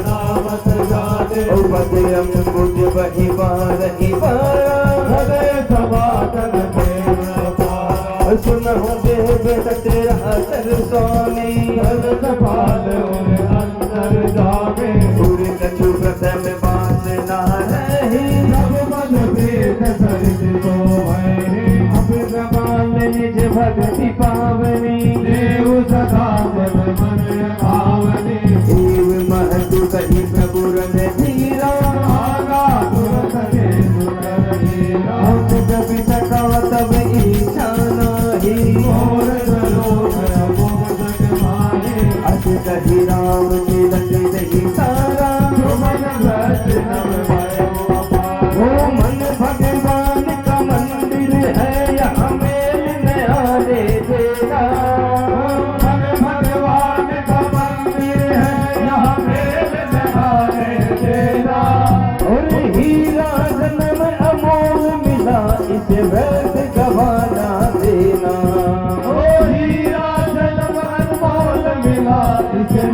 नामत जाने उपद्रम बुझ बहि बारहि बारा हृदय समातन प्रेम पारा सुनहु देव तेरा सर स्वामी भरत पाल उन अंतर जागे पूर कछु प्रथम बास ना रही सब मन भेद सरित तो भय अब कमाल निज भक्ति पावनी देव सदा जब मन भावनी देव महतु कही प्रभु रन धीरा आगा तुरंत के सुकर हीरा हम जब सका तब ईशा नाही मोर सलोक मोदक माहे अस कही राम तिलक दही सारा जो मन भ्रष्ट नव भयो अपार वो मन भगवान का मंदिर है यहाँ मेल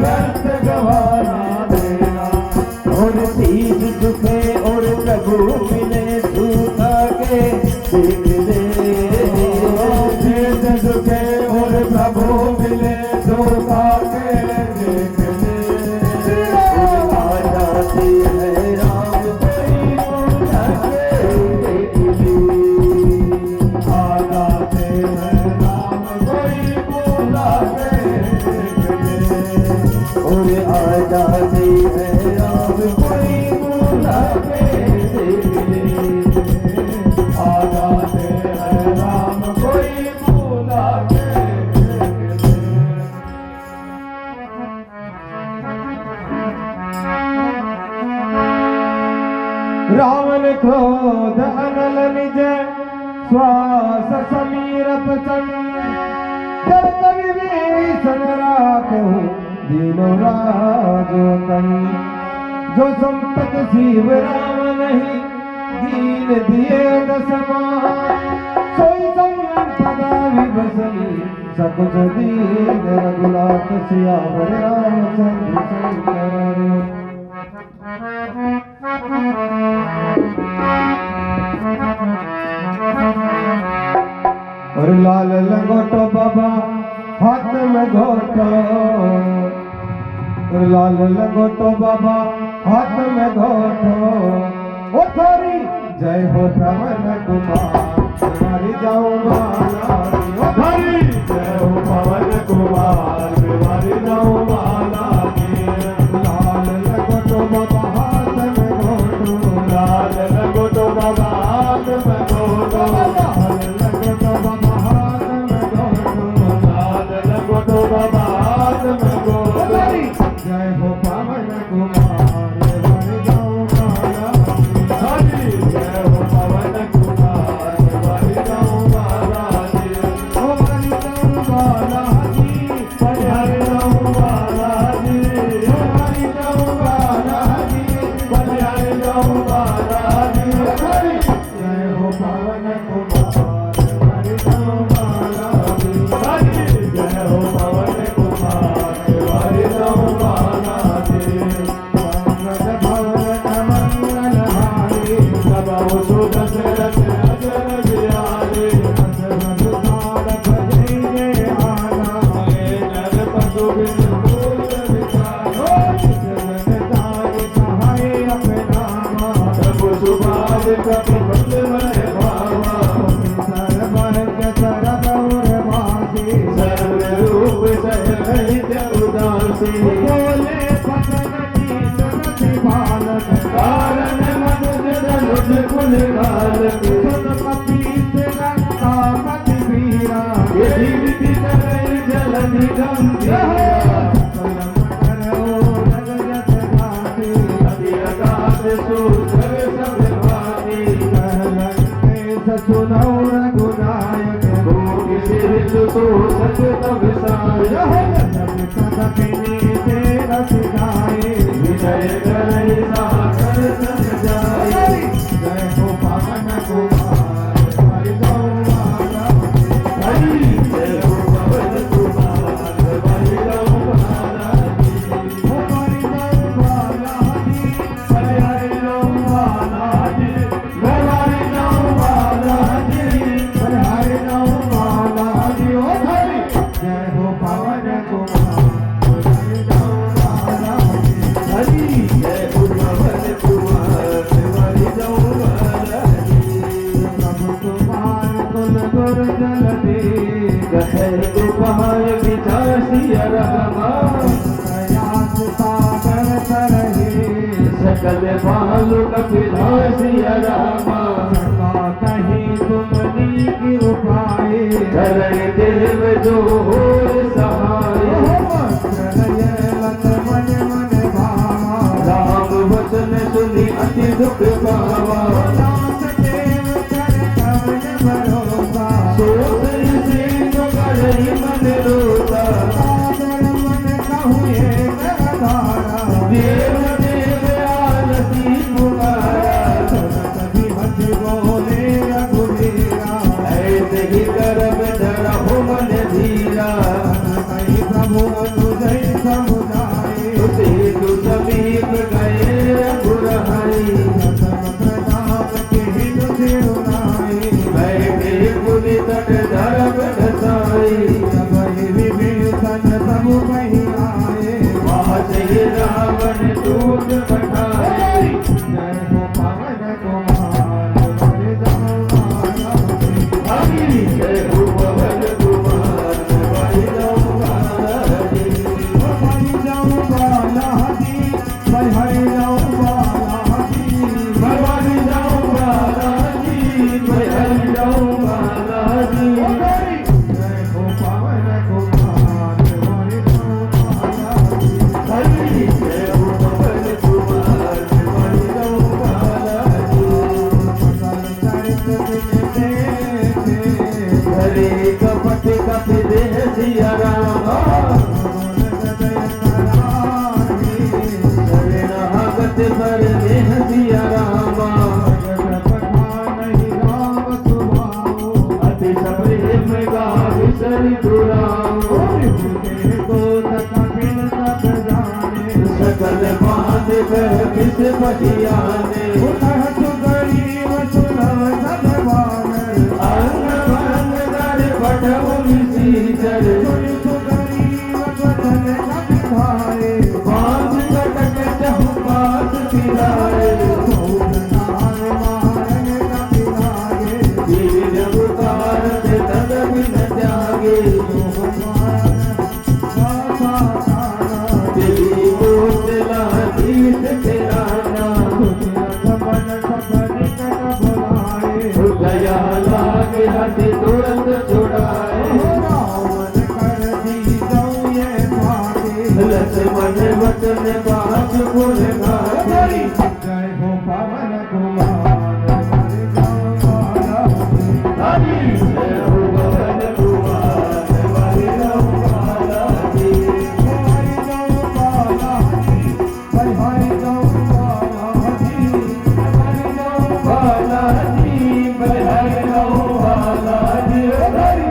व्यर्थ गवाना देना। और शीश झुके और प्रभु मिले झूठा के देख ले। शीश झुके और प्रभु मिले झूठा के देख ले। आ जाती है राम कोई बुला के देख ले। आ जाते हैं राम कोई बुला के देख ले। और आ जाती है राम कोई बुला के देख ले। आ जाते हैं राम कोई बुला के देख ले। रावण क्रोध अनल निज श्वास समीर पचन। जब कवि भीषण राखहु दीनो राजो तन। जो संपत शिव राम नहीं दीन दिए दसमान। सोई संपदा विभसनी सकुच दीन रघुनाथ सियावर रामचंद्र शंकर। और लाल लंगोटो बाबा हाथ में घोटो। और लाल लंगोटो बाबा हाथ में घोटो। ओ थारी जय हो पवन कुमार तुम्हारी जाऊंगा नारी। ओ थारी जय हो पवन कुमार तुम्हारी जाऊंगा नारी। लाल लंगोटो बाबा हाथ में घोटो। लाल लंगोटो बाबा हाथ में घोटो। लाल लंगोटो बाबा हाथ में घोटो। लाल लंगोटो बाबा हाथ में घोटो। जय हो पवन कुमार तुम्हारी जाऊंगा नारी। जय हो पवन कुमार तुम्हारी जाऊंगा नारी। ओ हरि जाऊंगा नारी। हरि जाऊंगा नारी। हरि जाऊंगा नारी। हरि जाऊंगा नारी। जय हो पवन कुमार हरि जाऊंगा नारी। जय हो पवन कुमार हरि जाऊंगा नारी। मंगल भवन मंगल हारी। सबो सुख दशरथ अजर बिहारी। मधुधार भजे जय आना। नर पशु बिन भूल विचारो। जगत तारि सहाय अपनामा। प्रभु सुभाव कपि बल मन भावा। सर्वज्ञ सर्वौर भासी। सर्वरूप सहरहित उदासी। बोले पतन की बालक। कारण मनुज धनुष कुल बालक। सुन कपीस लंका मति वीरा। यदि विधि करे जलधि गंभीरा। कलम करो जग जस गाती। अति अगाध सूत्र सब भाती। कहलंके सुनौ रघुनायक। भोग सिरित सो सच तब साय। जब तदपिनी तेरा सिधाए। विजय करहि सागर सन जाए। जय हो पवन कुमार हरि जाऊंगा नारी। हरि जय हो पवन कुमार हरि जाऊंगा नारी। ओ हरि जाऊंगा नारी। हरि हरि जाऊंगा नारी। मैं हरि जाऊंगा नारी। हरि हरि जाऊंगा नारी। ओ हरि जय हो पवन कुमार हरि जाऊंगा नारी। हरि जय हो पवन कुमार हरि जाऊंगा नारी। प्रभु कुमार कुल गुर जल दे। गहर उपहार विचासिया रहमा। प्रयास सागर तरहे। सकल बालु कपिलासिया रहमा। सका कहीं तुमनी की उपाय। करे देव जो हो सहाय। लत मन मन भावा। राम वचन सुनी अति दुख पावा। दास देव कर कवन भरोसा। सोच सिंह करहि मन रोसा। सागर मन कहूँ एक धारा। देव देव आलसी पुकारा। सुनत विमत बोले रघुवीरा। ऐसे ही करब धरहु मन धीरा। कहीं शरणागत पर नेह सिया रामा अति प्रेम का विसर दुराओ सकल बात कर किस पटियाने अंग भंग कर बढ़ऊ सीचर बांध कटक चहुपात पिराए तीर उतार दे तद बिन त्यागे दिली कोटला तीर्थ ठिकाना दया लागे हट तुरंत छुड़ाए लक्ष्मण वचन बात गुण गाई जय हो पवन कुमार हरि जय हो पवन कुमार हरि राम बाला जी बाला जी हरि राम बाला जी हरि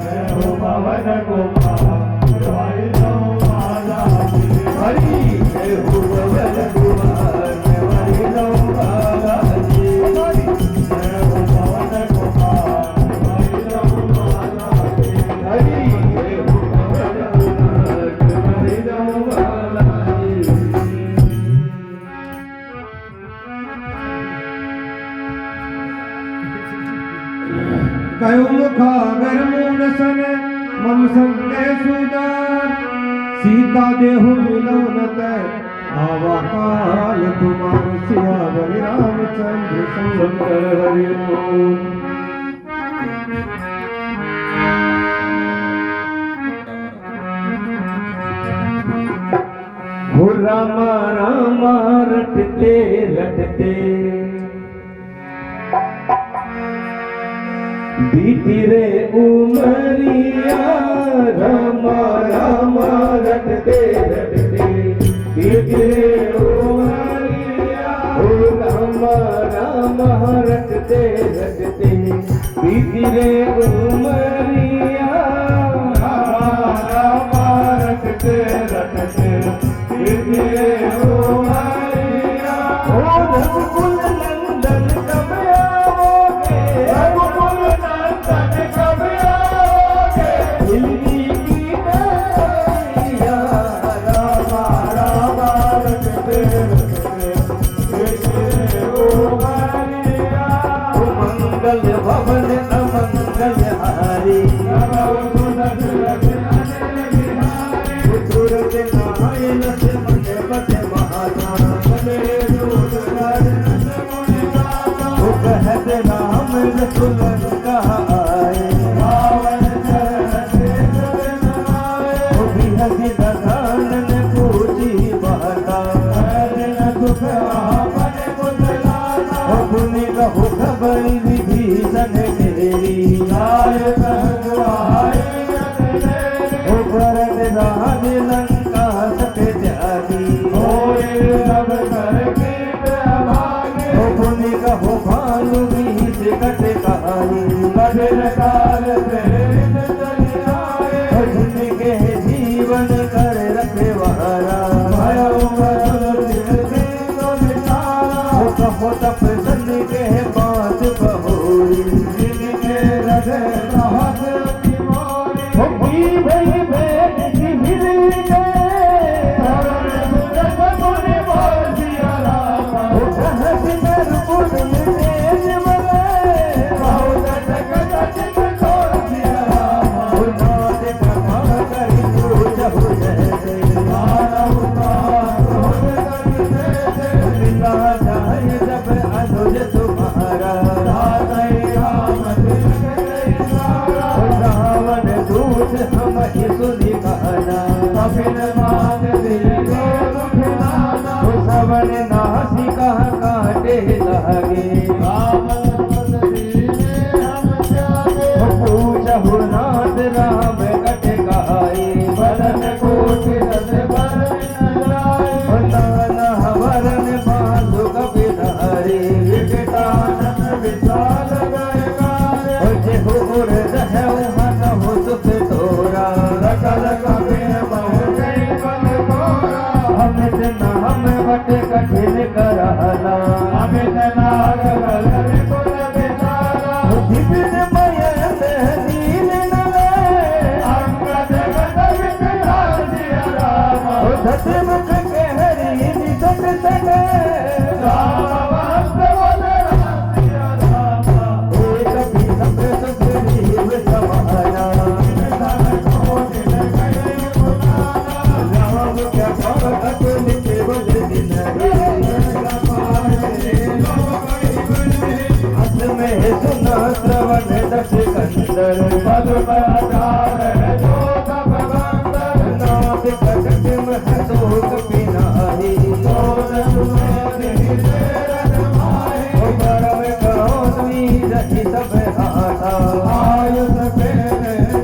जय हो पवन कुमार हरि राम बाला जी हरि जय हो पवन कुमार हरि राम बाला जी हरि जय हो पवन कुमार हरि राम बाला जी हरि जय हो पवन कुमार हरि राम बाला जी कयो मुखागर मूढ़ सन मम संगे सुदार सीता देहु मिलन तय आवा काल तुमार सियावर रामचंद्र शंकर हरि ओम हो रामा रामा रटते रटते बीती रे उमरिया रामा रामा रटते रटते बीती रे उमरिया ओ रामा रामा रटते रटते बीती रे उमरिया रामा रामा रटते रटते बीती रे उमरिया ओ रघुकुल नंदन कब आओगे रघुकुल नंदन कब आओगे दिल्ली की नैया रामा रामा रटते रटते बीती रे उमरिया ओ मंगल भवन अमंगल हारी सूरज नारायण से मने बसे कहते राम रसुलन कहा आए हसी दधान ने पूछी बाता पुण्य कहो खबर विभीषण तेरी भरत राज लंका सत त्यागी पुण्य कहो भानु बीस कट कहानी जिनके जीवन कर रखवारा कहो तपसन के बात बहोरी जिनके हृदय रहत भई भेद की मिल श्रवण नासिका काटे लगे पूछहु नाथ राम कट कहाए सतमुख के हरि निकट सट राम भक्त बोल राम सिया राम एक भी सब सुख जीव समाया राम क्या भक्त लिखे बोल दिन हस में सुना श्रवण दस कंदर पद पदार जो तब बंदर नाथ कटक में शोक पिनाही सोन सुमोद हिरन माहे ओ परम कौनी रही सब हाथा आयुष फेर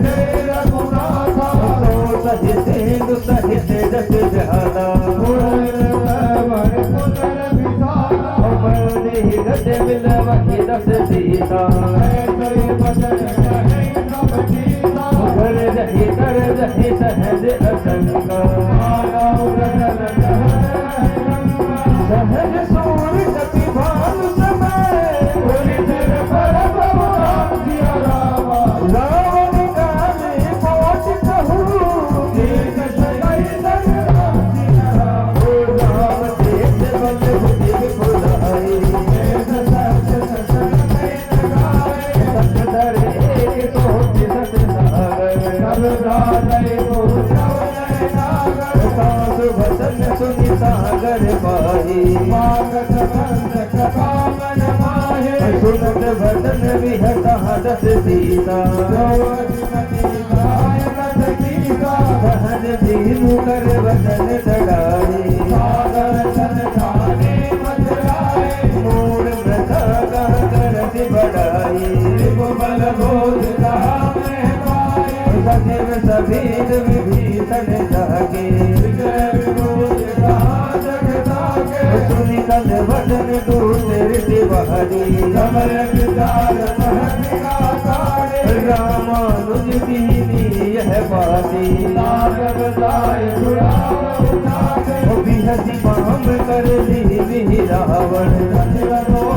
तेर गुनाथा तो सहि सिंधु सहित जस जहादा पुनर विधाना ओ बरने गज मिलवहि दस सीता कर रही सहज असंका सहज सूर कपि भानु समय रावण काले कोट कहूँ राम देश बल बुद्धि विपुलाई सतधर एक सोच सत सासु भसन सुनि सागर पाही सुनत भसन विहता दस सीता सहज दीनु कर वचन डराई मूड व्रता कह करति बढ़ाई बल बोध सचिव सभीर विभीषण जागे सुनि कल वचन दूसर तिवारी रामानुज दीनी यह बाती बिहसी पाम कर ली रावण